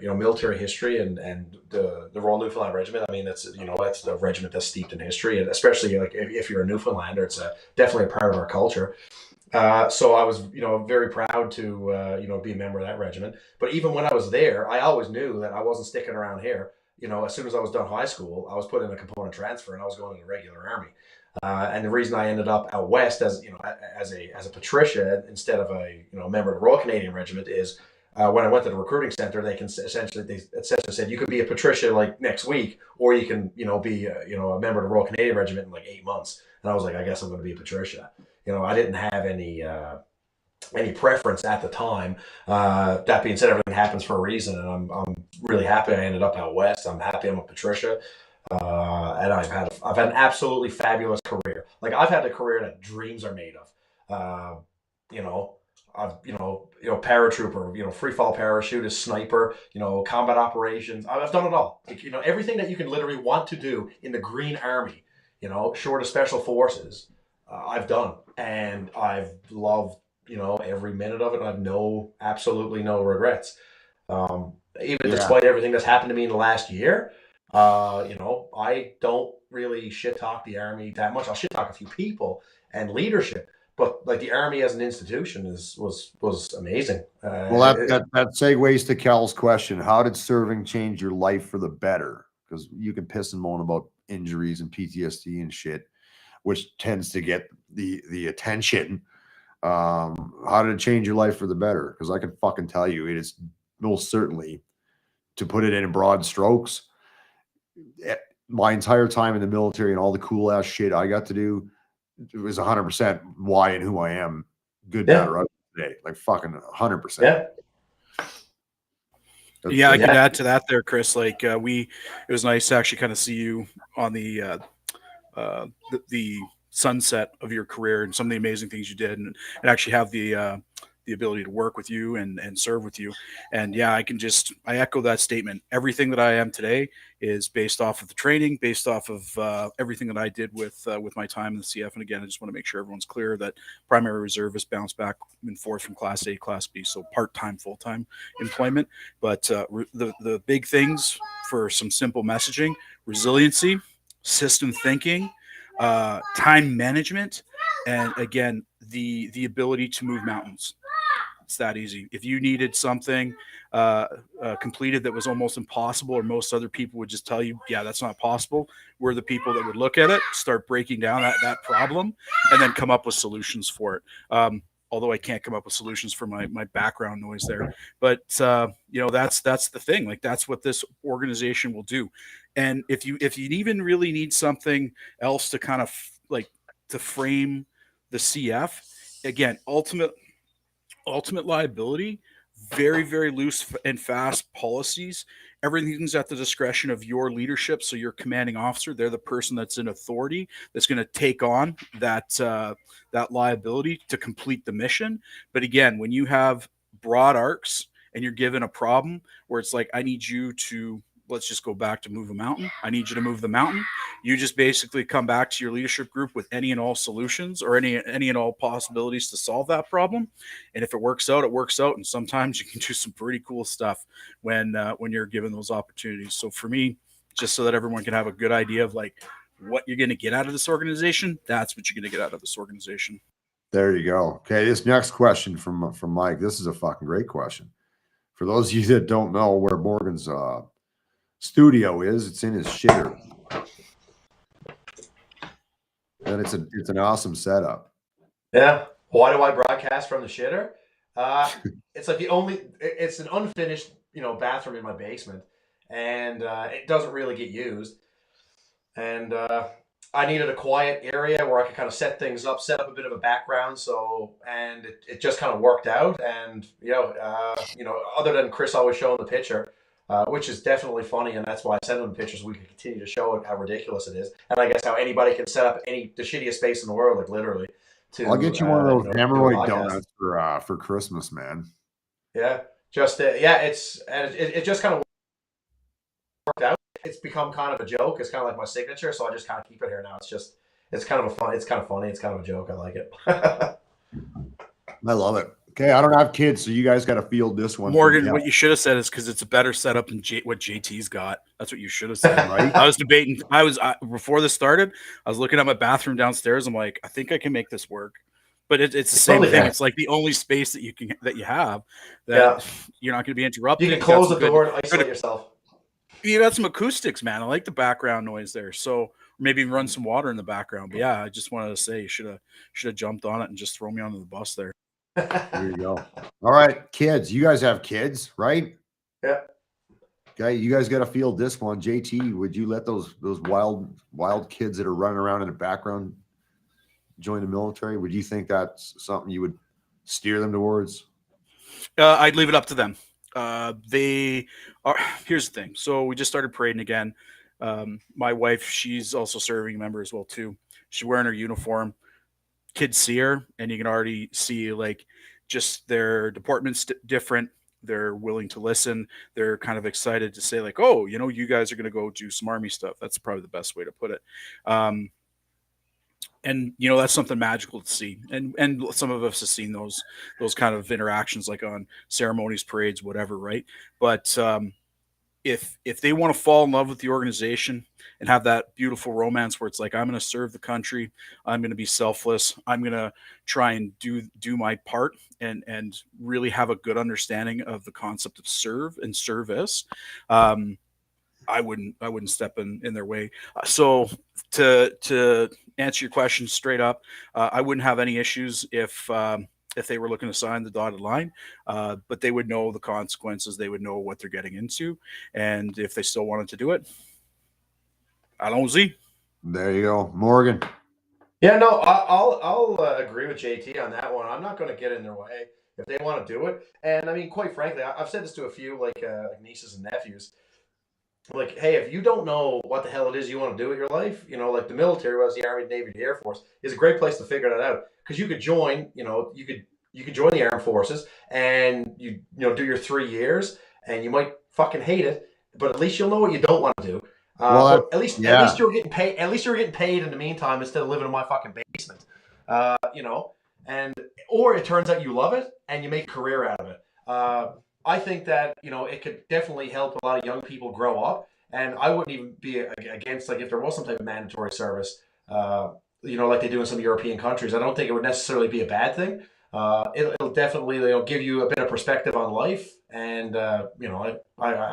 [SPEAKER 3] military history and the Royal Newfoundland Regiment, I mean that's a regiment that's steeped in history, and especially like if you're a Newfoundlander, it's definitely a part of our culture. So I was very proud to be a member of that regiment. But even when I was there, I always knew that I wasn't sticking around here. As soon as I was done high school, I was put in a component transfer, and I was going to the regular army. And the reason I ended up out west as a patricia instead of a member of the Royal Canadian Regiment is when I went to the recruiting center, they essentially said you could be a patricia like next week, or you can be a member of the Royal Canadian Regiment in like 8 months. And I was like, I guess I'm going to be a patricia. I didn't have any preference at the time. That being said, everything happens for a reason, and I'm really happy I ended up out west. I'm happy I'm a patricia. And I've had an absolutely fabulous career. Like I've had the career that dreams are made of. I've paratrooper, free fall parachutist, sniper, combat operations. I've done it all. Like, everything that you can literally want to do in the Green Army, short of special forces, I've done, and I've loved every minute of it. And I've absolutely no regrets. Despite everything that's happened to me in the last year. I don't really shit talk the army that much. I'll shit talk a few people and leadership, but like the army as an institution was amazing.
[SPEAKER 1] Well, that segues to Cal's question. How did serving change your life for the better? Because you can piss and moan about injuries and PTSD and shit, which tends to get the attention. How did it change your life for the better? Because I can fucking tell you, it is most certainly, to put it in broad strokes, my entire time in the military and all the cool ass shit I got to do, it was 100% why and who I am, good, bad, or ugly today. Like fucking 100%.
[SPEAKER 4] Yeah, I could add to that there, Chris. Like it was nice to actually kind of see you on the sunset of your career and some of the amazing things you did, and actually have the ability to work with you and serve with you. And yeah, I echo that statement. Everything that I am today is based off of the training, based off of everything that I did with my time in the CF. And again, I just want to make sure everyone's clear that primary reservist bounced back and forth from Class A, Class B, so part-time, full-time employment. But the big things for some simple messaging: resiliency, system thinking, time management, and again, the ability to move mountains. It's that easy. If you needed something completed that was almost impossible, or most other people would just tell you, yeah, that's not possible, we're the people that would look at it, start breaking down that problem, and then come up with solutions for it. Although I can't come up with solutions for my background noise there. But, that's the thing. Like, that's what this organization will do. And if you even really need something else to kind of to frame the CF, again, ultimate liability, very, very loose and fast policies. Everything's at the discretion of your leadership. So your commanding officer, they're the person that's in authority that's going to take on that liability to complete the mission. But again, when you have broad arcs and you're given a problem where it's like, I need you to, let's just go back to move a mountain. I need you to move the mountain. You just basically come back to your leadership group with any and all solutions or any and all possibilities to solve that problem. And if it works out, it works out. And sometimes you can do some pretty cool stuff when you're given those opportunities. So for me, just so that everyone can have a good idea of like what you're going to get out of this organization, that's what you're going to get out of this organization.
[SPEAKER 1] There you go. Okay, this next question from Mike. This is a fucking great question. For those of you that don't know where Morgan's studio is, it's in his shitter, and it's an awesome setup.
[SPEAKER 3] Yeah. Why do I broadcast from the shitter? It's like it's an unfinished bathroom in my basement, and it doesn't really get used, and I needed a quiet area where I could kind of set things up, set up a bit of a background. And it just kind of worked out. And, other than Chris always showing the picture, which is definitely funny, and that's why I send them pictures. We can continue to show it how ridiculous it is, and I guess how anybody can set up the shittiest space in the world, like literally.
[SPEAKER 1] I'll get you one of those
[SPEAKER 3] do a
[SPEAKER 1] hemorrhoid
[SPEAKER 3] podcast.
[SPEAKER 1] donuts for Christmas, man.
[SPEAKER 3] Yeah, just it just kind of worked out. It's become kind of a joke. It's kind of like my signature, so I just kind of keep it here now. It's kind of funny. It's kind of a joke. I like it.
[SPEAKER 1] I love it. Okay, I don't have kids, so you guys got to field this one.
[SPEAKER 4] Morgan, what you should have said is because it's a better setup than what JT's got. That's what you should have said,
[SPEAKER 1] right?
[SPEAKER 4] I was debating. Before this started, I was looking at my bathroom downstairs. I'm like, I think I can make this work, but it's the same thing. It's like the only space that you have that you're not going to be interrupted.
[SPEAKER 3] You can close the door and isolate yourself.
[SPEAKER 4] You got some acoustics, man. I like the background noise there. So maybe run some water in the background. But yeah, I just wanted to say you should have jumped on it and just thrown me onto the bus there.
[SPEAKER 1] There you go. All right, kids. You guys have kids, right?
[SPEAKER 3] Yeah.
[SPEAKER 1] Okay, you guys got to field this one. JT, would you let those wild kids that are running around in the background join the military? Would you think that's something you would steer them towards?
[SPEAKER 4] I'd leave it up to them. They are. Here's the thing. So we just started parading again. My wife, she's also serving member as well too. She's wearing her uniform. Kids see her, and you can already see like just their deportment's different. They're willing to listen. They're kind of excited to say like, oh, you guys are going to go do some Army stuff. That's probably the best way to put it. And that's something magical to see. And some of us have seen those kind of interactions like on ceremonies, parades, whatever, right? But if they want to fall in love with the organization and have that beautiful romance where it's like, I'm going to serve the country, I'm going to be selfless, I'm going to try and do my part and really have a good understanding of the concept of serve and service, I wouldn't step in their way. So to answer your question straight up, I wouldn't have any issues if they were looking to sign the dotted line, but they would know the consequences. They would know what they're getting into. And if they still wanted to do it, allons-y.
[SPEAKER 1] There you go. Morgan.
[SPEAKER 3] Yeah, no, I'll agree with JT on that one. I'm not going to get in their way if they want to do it. And I mean, quite frankly, I've said this to a few like nieces and nephews. Like, hey, if you don't know what the hell it is you want to do with your life, like the military, whether it's the Army, the Navy, the Air Force, is a great place to figure that out. Because you could join, you could join the armed forces and you do your 3 years, and you might fucking hate it, but at least you'll know what you don't want to do. But at least you're getting paid. At least you're getting paid in the meantime instead of living in my fucking basement. Or it turns out you love it and you make a career out of it. I think that it could definitely help a lot of young people grow up, and I wouldn't even be against like if there was some type of mandatory service, like they do in some European countries. I don't think it would necessarily be a bad thing. It'll definitely give you a bit of perspective on life, and I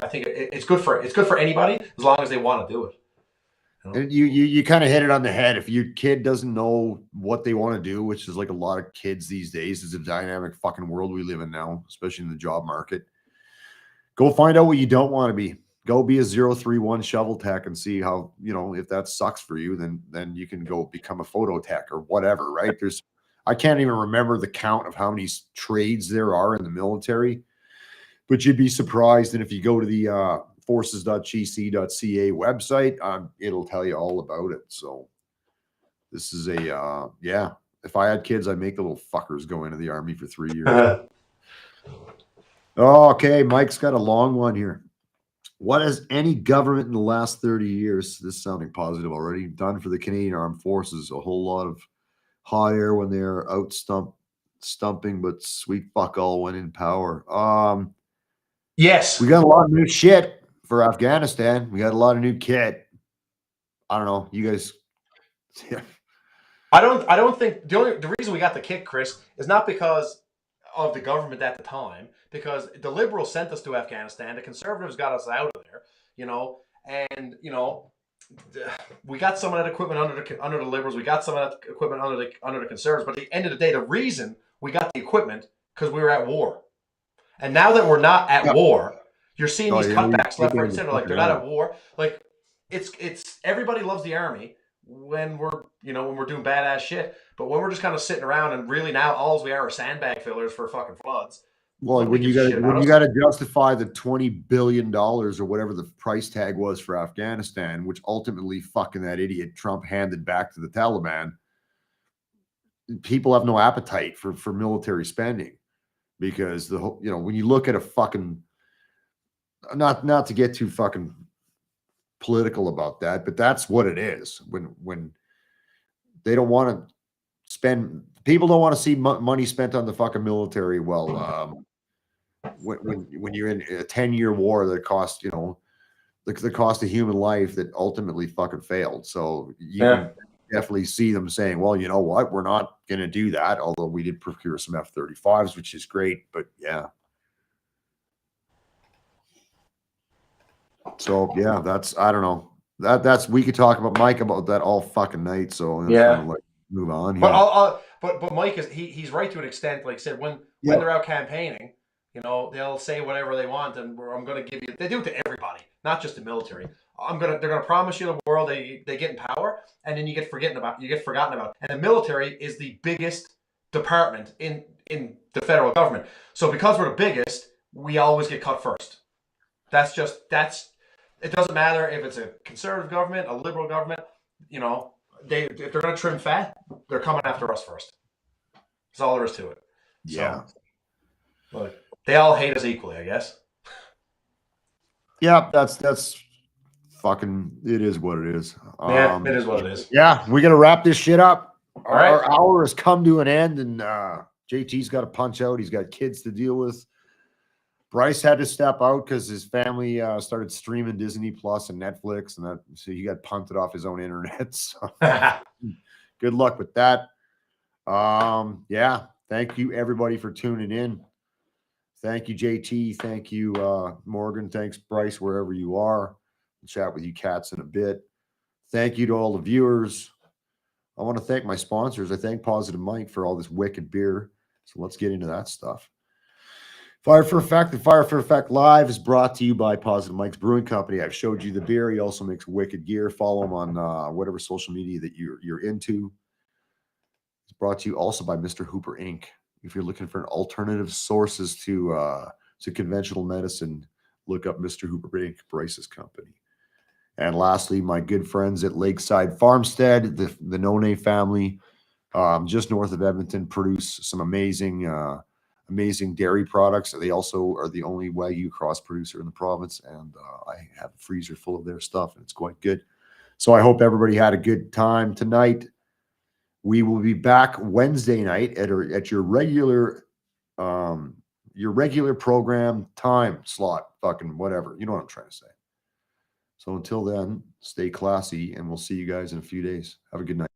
[SPEAKER 3] think it's good for anybody as long as they want to do it.
[SPEAKER 1] You kind of hit it on the head. If your kid doesn't know what they want to do, which is like a lot of kids these days, it's a dynamic fucking world we live in now, especially in the job market. Go find out what you don't want to be. Go be a 031 shovel tech and see how, if that sucks for you, then you can go become a photo tech or whatever, right? I can't even remember the count of how many trades there are in the military, but you'd be surprised. And if you go to the forces.gc.ca website, it'll tell you all about it. So this is if I had kids, I'd make the little fuckers go into the Army for 3 years. Okay, Mike's got a long one here. What has any government in the last 30 years, this is sounding positive already, done for the Canadian Armed Forces? A whole lot of hot air when they're out stumping, but sweet fuck all when in power.
[SPEAKER 3] Yes.
[SPEAKER 1] We got a lot of new shit for Afghanistan. We got a lot of new kit. I don't know. You guys. Yeah.
[SPEAKER 3] I don't think the reason we got the kit, Chris, is not because of the government at the time, because the Liberals sent us to Afghanistan. The Conservatives got us out of there, and we got some of that equipment under the Liberals. We got some of that equipment under the Conservatives. But at the end of the day, the reason we got the equipment because we were at war. And now that we're not at war, you're seeing these cutbacks left, right, and center. Like they're not at war. Like it's everybody loves the Army when we're doing badass shit. But when we're just kind of sitting around and really now all we are sandbag fillers for fucking floods.
[SPEAKER 1] Well,
[SPEAKER 3] Nobody
[SPEAKER 1] when you
[SPEAKER 3] gives a
[SPEAKER 1] got
[SPEAKER 3] shit
[SPEAKER 1] when
[SPEAKER 3] about
[SPEAKER 1] you
[SPEAKER 3] us.
[SPEAKER 1] got to justify the $20 billion or whatever the price tag was for Afghanistan, which ultimately fucking that idiot Trump handed back to the Taliban, people have no appetite for military spending because the whole, when you look at a fucking, not to get too fucking political about that, but that's what it is. When they don't want to spend, people don't want to see money spent on the fucking military. Well, when you're in a 10-year war that cost, the cost of human life that ultimately fucking failed. So you can definitely see them saying, well, you know what, we're not going to do that. Although we did procure some F-35s, which is great, but yeah. So yeah, I don't know. We could talk about Mike about that all fucking night. So I'm gonna kind of move on.
[SPEAKER 3] But but Mike he's right to an extent. Like I said, when they're out campaigning, they'll say whatever they want, and I'm going to give you. They do it to everybody, not just the military. They're going to promise you the world. They get in power, and then you get forgotten about. And the military is the biggest department in the federal government. So because we're the biggest, we always get cut first. That's. It doesn't matter if it's a conservative government, a liberal government. If they're going to trim fat, they're coming after us first. That's all there is to it.
[SPEAKER 1] Yeah.
[SPEAKER 3] So, look, they all hate us equally, I guess.
[SPEAKER 1] Yeah, that's fucking. It is what it is.
[SPEAKER 3] Yeah, it is what it is.
[SPEAKER 1] Yeah, we got to wrap this shit up. Our
[SPEAKER 3] right.
[SPEAKER 1] hour has come to an end, and JT's got to punch out. He's got kids to deal with. Bryce had to step out because his family started streaming Disney Plus and Netflix, and so he got punted off his own internet. So good luck with that. Yeah, thank you everybody for tuning in. Thank you, JT. Thank you, Morgan. Thanks, Bryce, wherever you are. I'll chat with you cats in a bit. Thank you to all the viewers. I want to thank my sponsors. I thank Positive Mike for all this wicked beer. So let's get into that stuff. Fire for Effect and Fire for Effect Live is brought to you by Positive Mike's Brewing Company. I've showed you the beer. He also makes wicked gear. Follow him on whatever social media that you're into. It's brought to you also by Mr. Hooper Inc. If you're looking for alternative sources to conventional medicine, look up Mr. Hooper Inc., Bryce's company. And lastly, my good friends at Lakeside Farmstead, the No-Name family, just north of Edmonton, produce some amazing dairy products. They also are the only Wagyu cross producer in the province, and I have a freezer full of their stuff, and it's quite good. So I hope everybody had a good time tonight. We will be back Wednesday night at your regular program time slot, fucking whatever. You know what I'm trying to say. So until then, stay classy, and we'll see you guys in a few days. Have a good night.